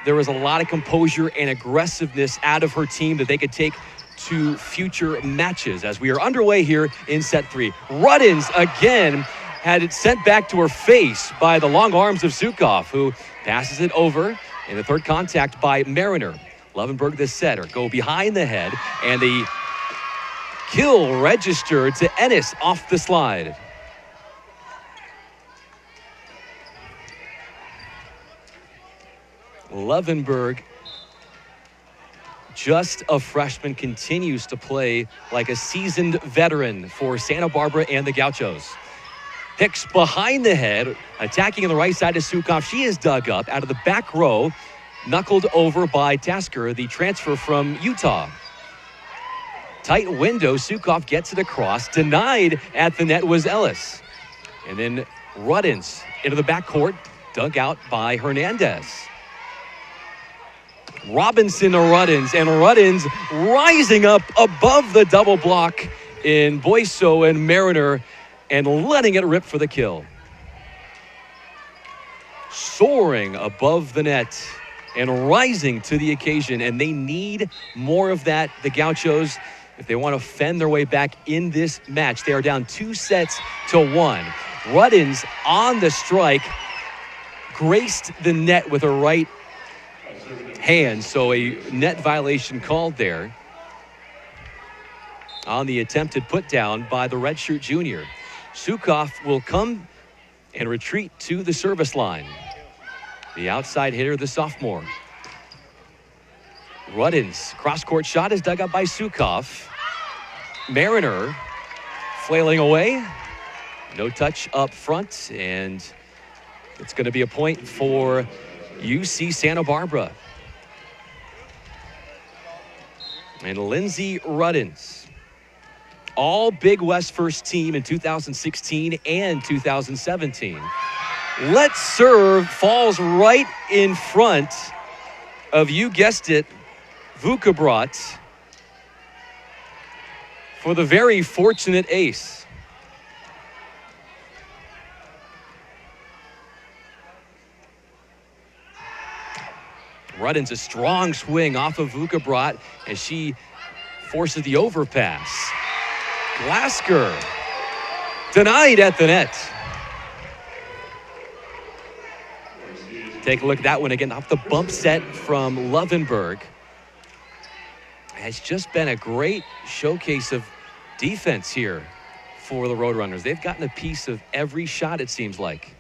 there was a lot of composure and aggressiveness out of her team that they could take to future matches as we are underway here in set 3. Ruddins again had it sent back to her face by the long arms of Sukoff, who passes it over in the third contact by Mariner. Lovenberg, the setter, go behind the head, and the kill registered to Ennis off the slide. Lovenberg, just a freshman, continues to play like a seasoned veteran for Santa Barbara and the Gauchos. Hicks behind the head, attacking on the right side of Sukoff. She is dug up out of the back row, knuckled over by Tasker, the transfer from Utah. Tight window, Sukoff gets it across. Denied at the net was Ellis. And then Ruddins into the backcourt, dug out by Hernandez. Robinson to Ruddins, and Ruddins rising up above the double block in Boyso and Mariner and letting it rip for the kill. Soaring above the net and rising to the occasion, and they need more of that, the Gauchos, if they want to fend their way back in this match. They are down 2-1. Ruddins on the strike, graced the net with her right hand, so a net violation called there on the attempted put down by the redshirt junior. Sukoff will come and retreat to the service line. The outside hitter, the sophomore. Ruddins, cross-court shot is dug up by Sukoff. Mariner flailing away. No touch up front, and it's going to be a point for UC Santa Barbara. And Lindsey Ruddins, all Big West first team in 2016 and 2017. Let's serve falls right in front of, you guessed it, Vukabrot for the very fortunate ace. Ruddins, a strong swing off of Vukabrot as she forces the overpass. Glasker denied at the net. Take a look at that one again off the bump set from Lovenberg. Has just been a great showcase of defense here for the Roadrunners. They've gotten a piece of every shot, it seems like.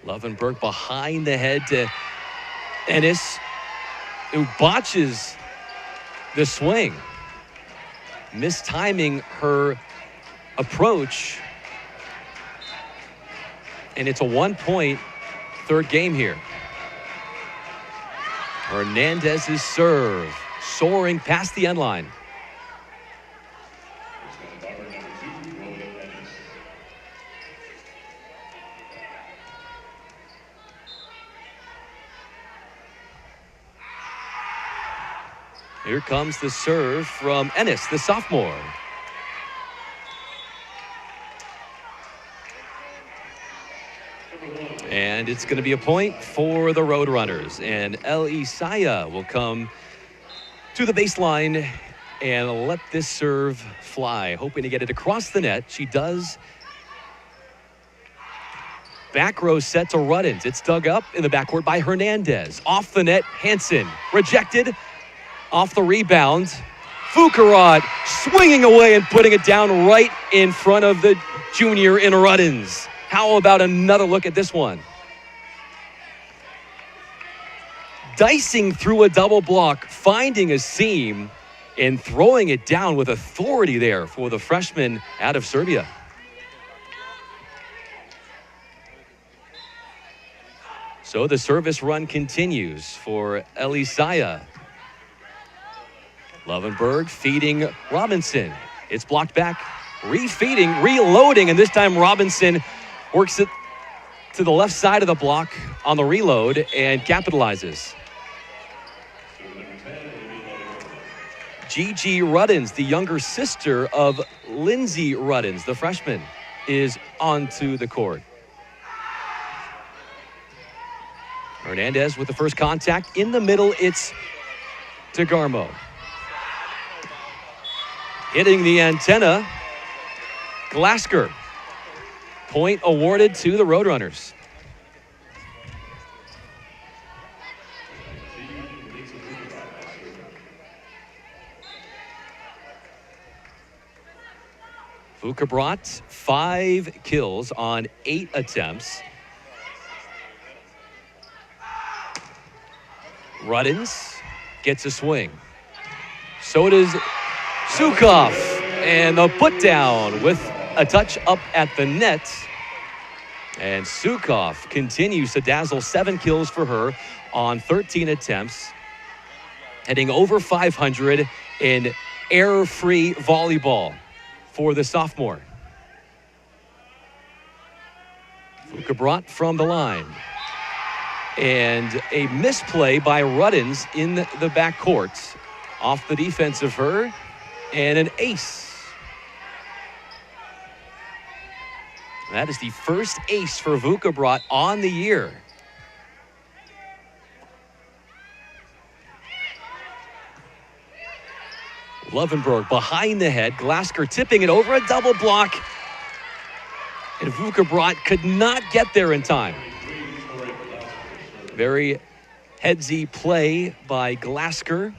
Lovenberg behind the head to Ennis, who botches the swing. Mistiming her approach. And it's a 1-point third game here. Hernandez's serve soaring past the end line. Here comes the serve from Ennis, the sophomore. And it's going to be a point for the Roadrunners. And El Isaiah will come to the baseline and let this serve fly, hoping to get it across the net. She does. Back row set to Ruddins. It's dug up in the backcourt by Hernandez. Off the net, Hansen rejected. Off the rebound, Fukarot swinging away and putting it down right in front of the junior in Ruddins. How about another look at this one? Dicing through a double block, finding a seam, and throwing it down with authority there for the freshman out of Serbia. So the service run continues for El Isaiah. Lovenberg feeding Robinson. It's blocked back, refeeding, reloading, and this time Robinson works it to the left side of the block on the reload and capitalizes. Gigi Ruddins, the younger sister of Lindsay Ruddins, the freshman, is onto the court. Hernandez with the first contact. In the middle, it's DeGarmo. Hitting the antenna, Glasker. Point awarded to the Roadrunners. Fukabrot, 5 kills on 8 attempts. Ruddins gets a swing. So does Sukov, and the put down with a touch up at the net. And Sukov continues to dazzle, 7 kills for her on 13 attempts. Heading over 500 in error-free volleyball for the sophomore. Fukabrot from the line. And a misplay by Ruddins in the backcourt. Off the defense of her. And an ace. That is the first ace for Fukabrot on the year. Lovenberg behind the head. Glasker tipping it over a double block. And Fukabrot could not get there in time. Very headsy play by Glasker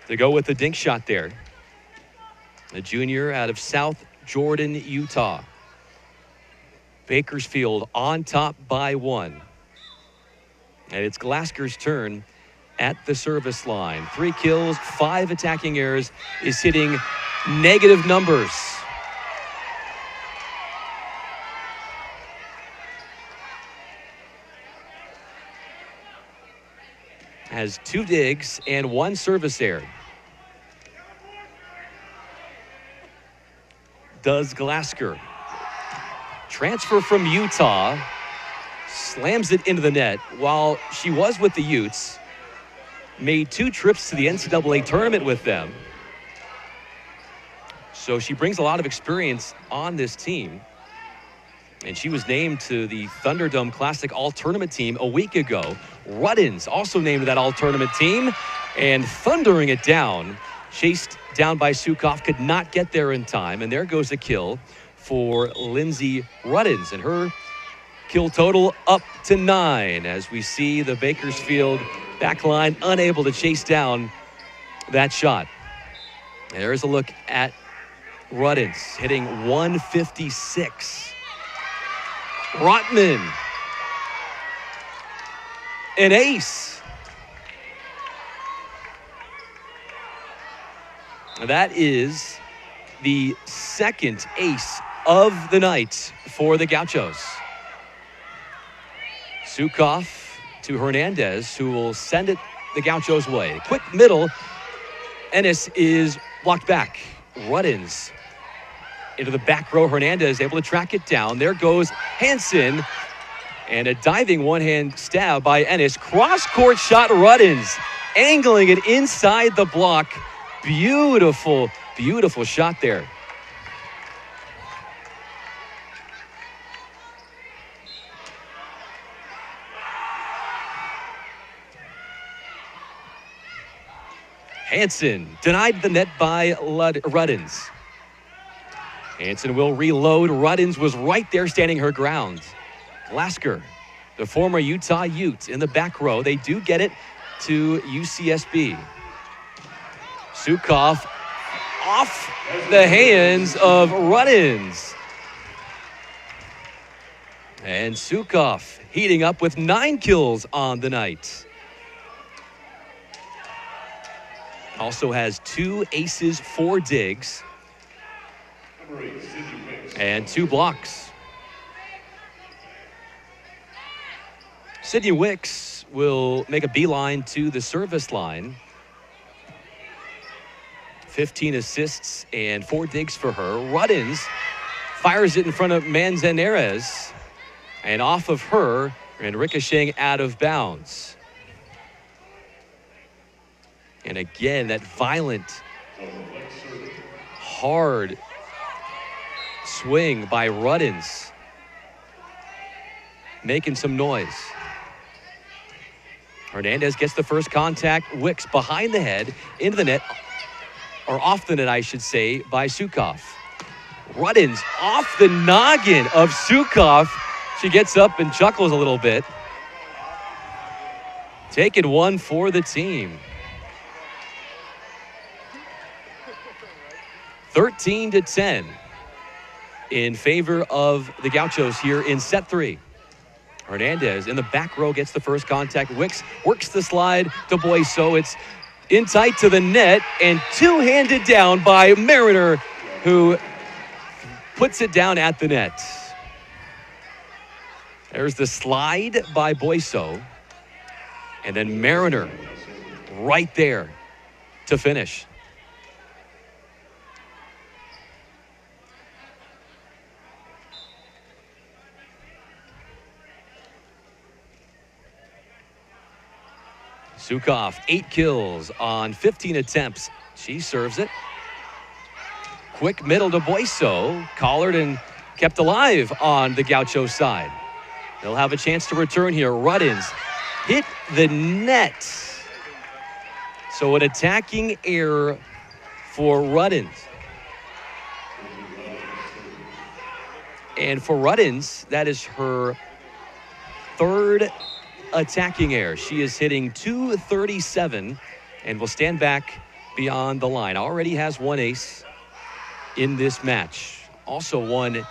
to go with the dink shot there. A junior out of South Jordan, Utah. Bakersfield on top by 1. And it's Glasker's turn at the service line. 3 kills, 5 attacking errors, is hitting negative numbers. Has 2 digs and 1 service error. Does Glasker. Transfer from Utah. Slams it into the net while she was with the Utes. Made 2 trips to the NCAA tournament with them. So she brings a lot of experience on this team. And she was named to the Thunderdome Classic All-Tournament team a week ago. Ruddins also named to that All-Tournament team. And thundering it down. Chased down by Sukov, could not get there in time. And there goes a kill for Lindsay Ruddins. And her kill total up to 9 as we see the Bakersfield backline unable to chase down that shot. There's a look at Ruddins hitting 156. Rotman. An ace. That is the second ace of the night for the Gauchos. Sukoff to Hernandez, who will send it the Gauchos' way. Quick middle. Ennis is blocked back. Ruddins into the back row. Hernandez able to track it down. There goes Hansen. And a diving one-hand stab by Ennis. Cross-court shot, Ruddins. Angling it inside the block. Beautiful, beautiful shot there. Hansen denied the net by Ruddins. Hansen will reload. Ruddins was right there standing her ground. Lasker, the former Utah Ute, in the back row. They do get it to UCSB. Sukoff off the hands of Ruddins. And Sukoff heating up with 9 kills on the night. Also has 2 aces, 4 digs, and 2 blocks. Sydney Wicks will make a beeline to the service line. 15 assists and 4 digs for her. Ruddins fires it in front of Manzanares, and off of her and ricocheting out of bounds. And again, that violent, hard swing by Ruddins, making some noise. Hernandez gets the first contact. Wicks behind the head, into the net, or off the net, I should say, by Sukoff. Ruddins off the noggin of Sukoff. She gets up and chuckles a little bit. Taking one for the team. 13-10 in favor of the Gauchos here in set 3. Hernandez in the back row gets the first contact. Wicks works the slide to Boyso. It's in tight to the net and two-handed down by Mariner, who puts it down at the net. There's the slide by Boyso. And then Mariner right there to finish. Sukoff, 8 kills on 15 attempts. She serves it. Quick middle to Boyso. Collared and kept alive on the Gaucho side. They'll have a chance to return here. Ruddins hit the net. So an attacking error for Ruddins. And for Ruddins, that is her third attacking error. She is hitting .237 and will stand back beyond the line. Already has 1 ace in this match. Also 1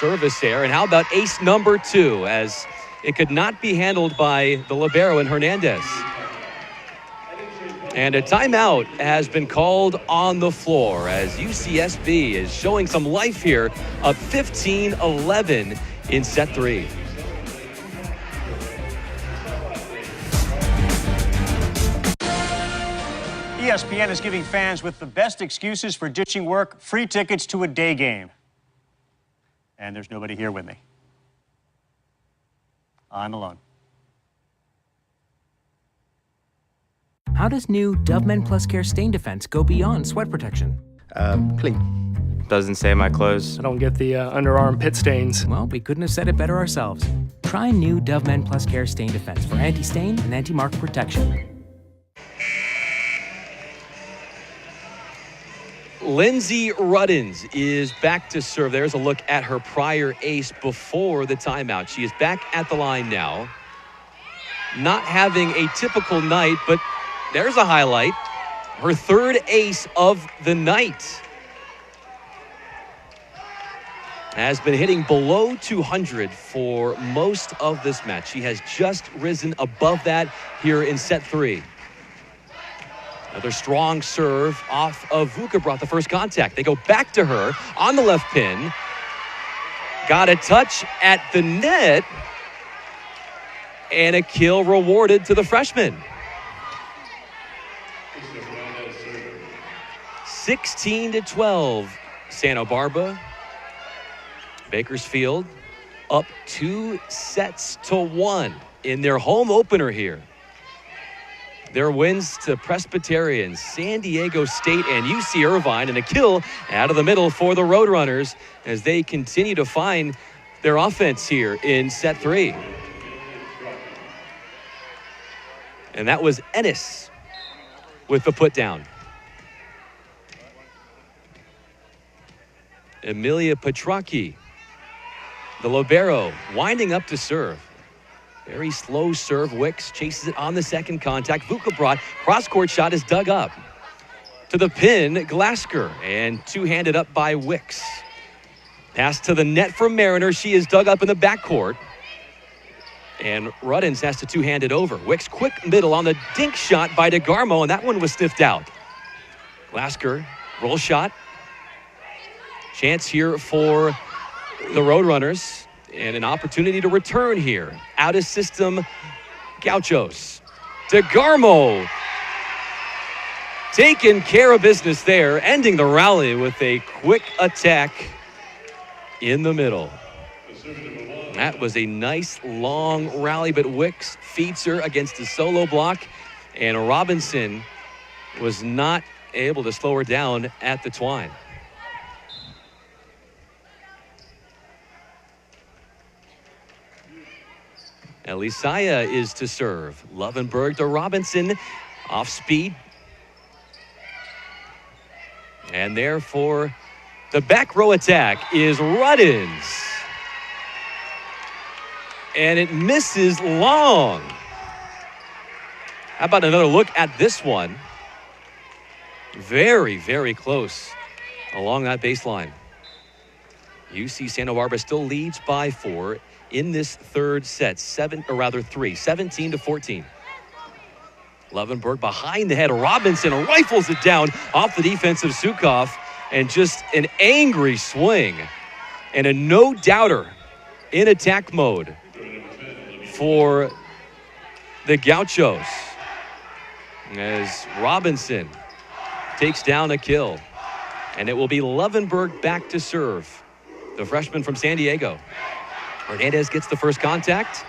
service error. And how about ace number 2, as it could not be handled by the libero and Hernandez. And a timeout has been called on the floor as UCSB is showing some life here, up 15-11 in set 3. ESPN is giving fans with the best excuses for ditching work free tickets to a day game. And there's nobody here with me. I'm alone. How does new Dove Men Plus Care Stain Defense go beyond sweat protection? Clean. Doesn't stain my clothes. I don't get the underarm pit stains. Well, we couldn't have said it better ourselves. Try new Dove Men Plus Care Stain Defense for anti-stain and anti-mark protection. Lindsay Ruddins is back to serve. There's a look at her prior ace before the timeout. She is back at the line now. Not having a typical night, but there's a highlight. Her third ace of the night. Has been hitting below 200 for most of this match. She has just risen above that here in set 3. Another strong serve off of Vuka brought the first contact. They go back to her on the left pin. Got a touch at the net. And a kill rewarded to the freshman. 16-12, Santa Barbara. Bakersfield up 2-1 in their home opener here. Their wins to Presbyterian, San Diego State, and UC Irvine, and a kill out of the middle for the Roadrunners as they continue to find their offense here in set 3. And that was Ennis with the put down. Emilia Petracchi, the libero, winding up to serve. Very slow serve. Wicks chases it on the second contact. Vuka brought cross-court shot is dug up. To the pin, Glasker, and two-handed up by Wicks. Pass to the net from Mariner. She is dug up in the backcourt. And Ruddins has to two-hand it over. Wicks quick middle on the dink shot by DeGarmo, and that one was sniffed out. Glasker, roll shot. Chance here for the Roadrunners, and an opportunity to return here. Out of system, Gauchos. DeGarmo taking care of business there, ending the rally with a quick attack in the middle. That was a nice long rally, but Wicks feeds her against a solo block, and Robinson was not able to slow her down at the twine. Elisaya is to serve. Lovenberg to Robinson, off speed. And there for the back row attack is Ruddins. And it misses long. How about another look at this one? Very, very close along that baseline. UC Santa Barbara still leads by 4 in this third set, 17-14. Lovenberg behind the head of Robinson, rifles it down off the defense of Sukoff, and just an angry swing and a no-doubter in attack mode for the Gauchos as Robinson takes down a kill, and it will be Lovenberg back to serve, the freshman from San Diego. Hernandez gets the first contact.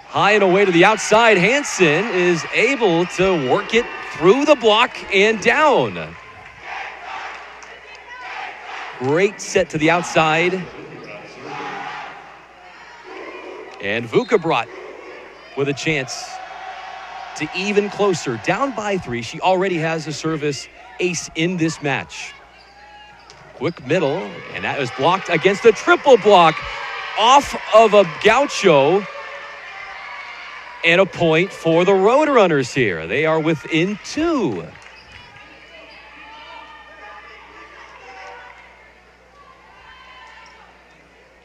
High and away to the outside. Hansen is able to work it through the block and down. Great set to the outside. And Vuka with a chance to even closer. Down by 3. She already has a service ace in this match. Quick middle, and that was blocked against a triple block off of a Gaucho, and a point for the Roadrunners here. They are within 2.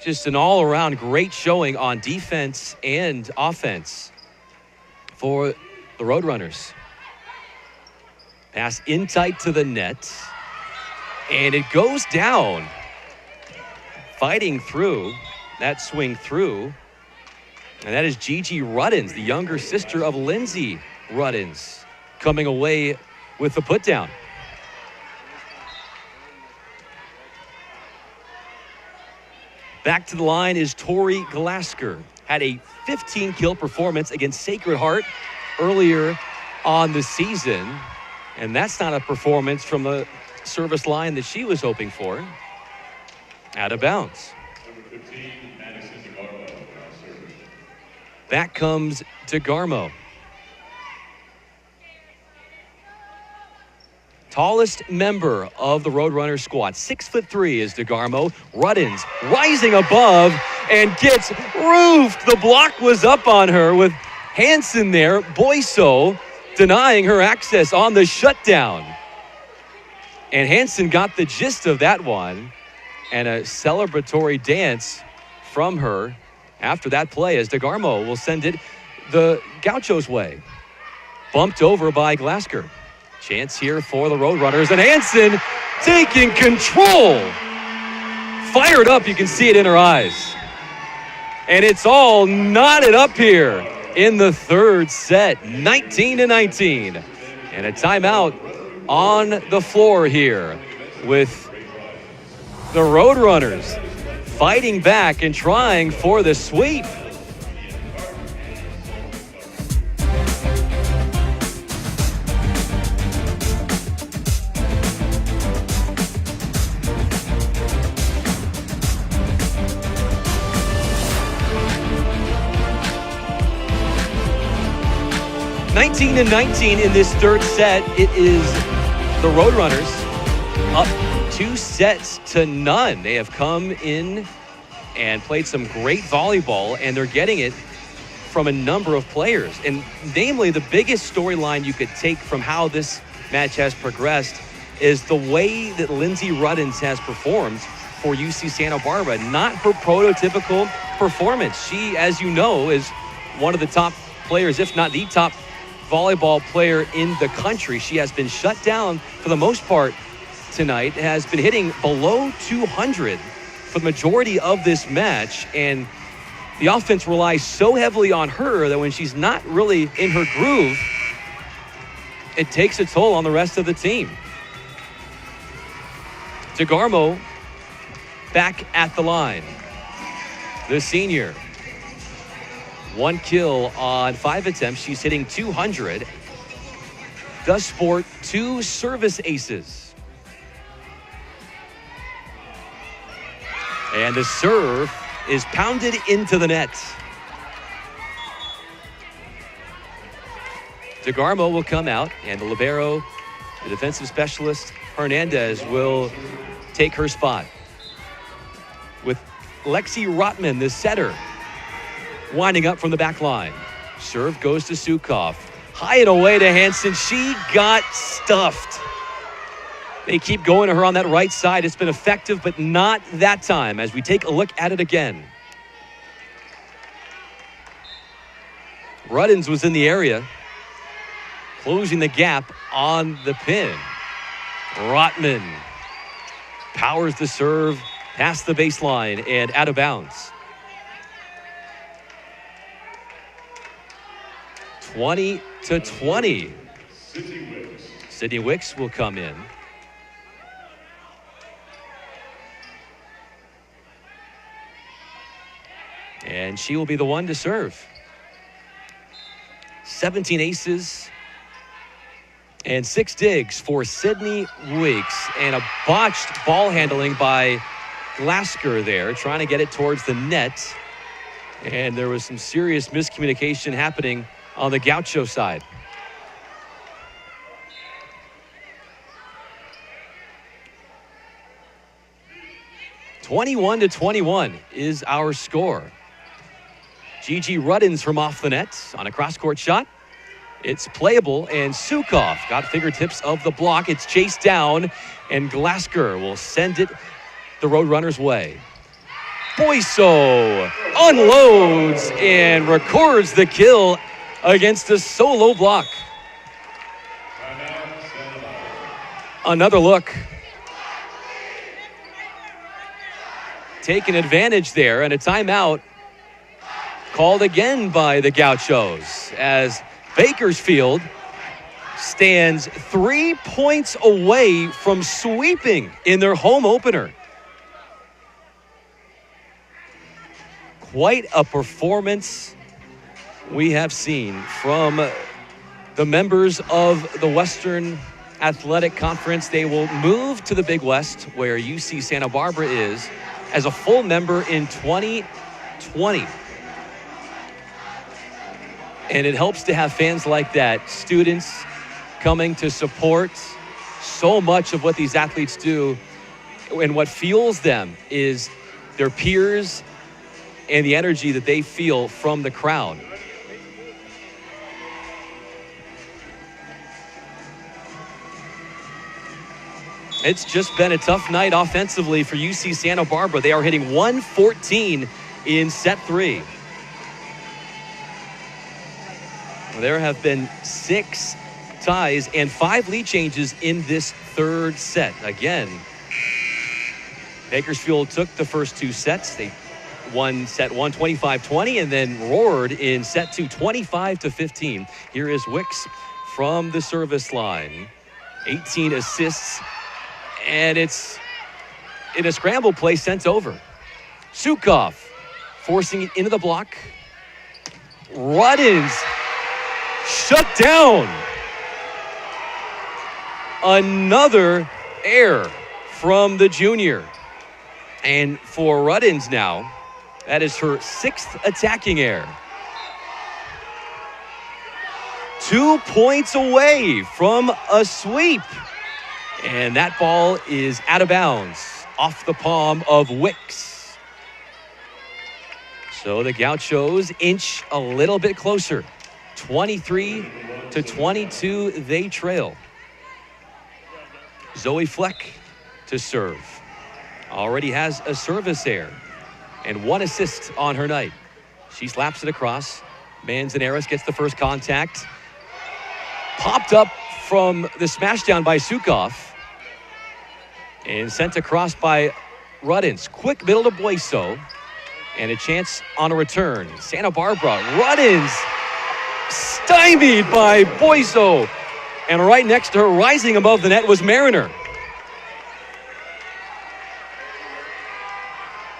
Just an all-around great showing on defense and offense for the Roadrunners. Pass in tight to the net, and it goes down. Fighting through that swing through, and that is Gigi Ruddins, the younger sister of Lindsay Ruddins, coming away with the putdown. Back to the line is Tori Glasker. Had a 15-kill performance against Sacred Heart earlier on the season, and that's not a performance from the service line that she was hoping for. Out of bounds. Back comes DeGarmo. Tallest member of the Roadrunner squad. 6'3" is DeGarmo. Ruddins rising above and gets roofed. The block was up on her with Hansen there. Boyso denying her access on the shutdown. And Hansen got the gist of that one, and a celebratory dance from her after that play as DeGarmo will send it the Gauchos' way. Bumped over by Glasker. Chance here for the Roadrunners, and Hansen taking control. Fired up, you can see it in her eyes. And it's all knotted up here in the third set, 19-19. And a timeout on the floor here with the Roadrunners fighting back and trying for the sweep. And 19 in this third set. It is the Roadrunners up 2-0. They have come in and played some great volleyball, and they're getting it from a number of players. And namely, the biggest storyline you could take from how this match has progressed is the way that Lindsay Ruddins has performed for UC Santa Barbara. Not her prototypical performance. She, as you know, is one of the top players, if not the top volleyball player in the country. She has been shut down for the most part tonight, has been hitting below 200 for the majority of this match, and the offense relies so heavily on her that when she's not really in her groove, it takes a toll on the rest of the team. DeGarmo back at the line. The senior. 1 kill on 5 attempts. She's hitting 200. Does sport 2 service aces. And the serve is pounded into the net. DeGarmo will come out, and the libero, the defensive specialist, Hernandez, will take her spot. With Lexi Rotman, the setter, winding up from the back line. Serve goes to Sukov. High and away to Hansen. She got stuffed. They keep going to her on that right side. It's been effective, but not that time as we take a look at it again. Ruddins was in the area, closing the gap on the pin. Rotman powers the serve past the baseline and out of bounds. 20-20. Sydney Wicks will come in. And she will be the one to serve. 17 aces and 6 digs for Sydney Wicks. And a botched ball handling by Glasker there, trying to get it towards the net. And there was some serious miscommunication happening on the Gaucho side. (21-21) is our score. Gigi Ruddins from off the net on a cross-court shot. It's playable, and Sukov got fingertips of the block. It's chased down, and Glasker will send it the Roadrunners' way. Boyso unloads and records the kill against a solo block. Another look. Taking advantage there, and a timeout called again by the Gauchos as Bakersfield stands 3 points away from sweeping in their home opener. Quite a performance we have seen from the members of the Western Athletic Conference. They will move to the Big West, where UC Santa Barbara is, as a full member in 2020. And it helps to have fans like that, students coming to support so much of what these athletes do. And what fuels them is their peers and the energy that they feel from the crowd. It's just been a tough night offensively for UC Santa Barbara. They are hitting 114 in set 3. There have been 6 ties and 5 lead changes in this third set. Again, Bakersfield took the first 2 sets. They won set 1 25-20 and then roared in set 2 25-15. Here is Wicks from the service line. 18 assists, and it's in a scramble play sent over. Sukoff forcing it into the block. Ruddins shut down. Another error from the junior. And for Ruddins now, that is her 6th attacking error. 2 points away from a sweep. And that ball is out of bounds off the palm of Wicks. So the Gauchos inch a little bit closer. 23-22, they trail. Zoe Fleck to serve. Already has a service error and 1 assist on her night. She slaps it across. Manzanares gets the first contact. Popped up from the smash down by Sukoff and sent across by Ruddins. Quick middle to Boiso and a chance on a return. Santa Barbara, Ruddins stymied by Boiso, and right next to her, rising above the net, was Mariner.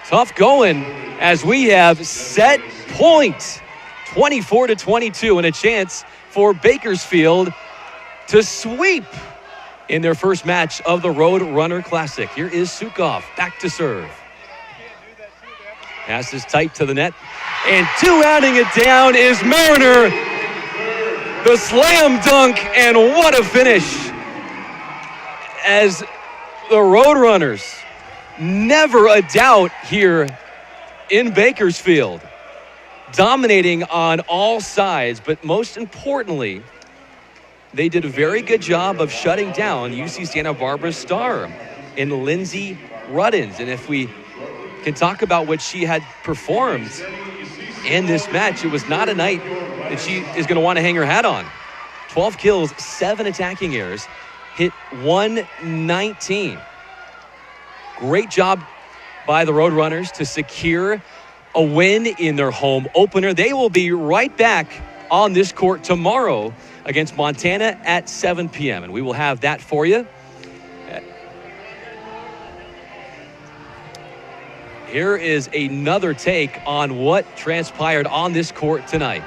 Tough going as we have set point. 24-22 and a chance for Bakersfield to sweep in their first match of the Road Runner Classic. Here is Sukoff back to serve. Pass is tight to the net, and 2-handing it down is Mariner. The slam dunk, and what a finish as the Roadrunners, never a doubt here in Bakersfield, dominating on all sides, but most importantly, they did a very good job of shutting down UC Santa Barbara's star in Lindsay Ruddins. And if we can talk about what she had performed in this match, it was not a night that she is going to want to hang her hat on. 12 kills, 7 attacking errors, hit 119. Great job by the Roadrunners to secure a win in their home opener. They will be right back on this court tomorrow against Montana at 7 p.m. And we will have that for you. Here is another take on what transpired on this court tonight.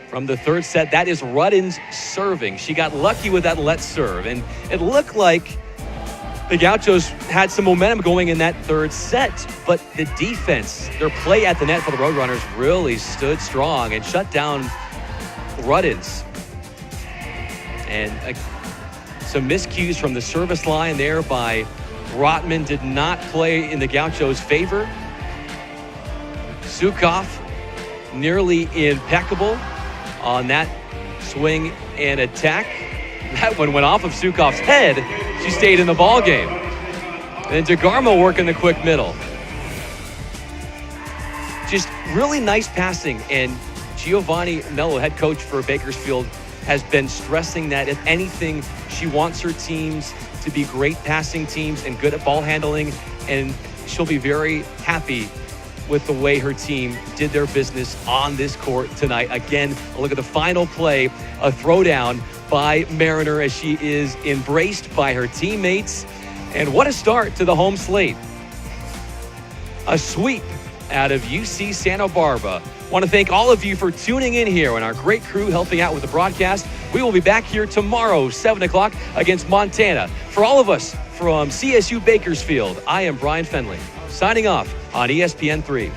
From the third set, that is Ruddins serving. She got lucky with that let serve, and it looked like the Gauchos had some momentum going in that third set, but the defense, their play at the net for the Roadrunners really stood strong and shut down Ruddins. And some miscues from the service line there by Rotman did not play in the Gauchos' favor. Sukoff nearly impeccable on that swing and attack. That one went off of Sukoff's head. She stayed in the ball game. And DeGarmo working the quick middle. Just really nice passing, and Giovanni Mello, head coach for Bakersfield, has been stressing that if anything, she wants her teams to be great passing teams and good at ball handling, and she'll be very happy with the way her team did their business on this court tonight. Again, a look at the final play, a throwdown by Mariner as she is embraced by her teammates. And what a start to the home slate. A sweep out of UC Santa Barbara. I want to thank all of you for tuning in here and our great crew helping out with the broadcast. We will be back here tomorrow, 7 o'clock against Montana. For all of us from CSU Bakersfield, I am Brian Fenley, signing off on ESPN3.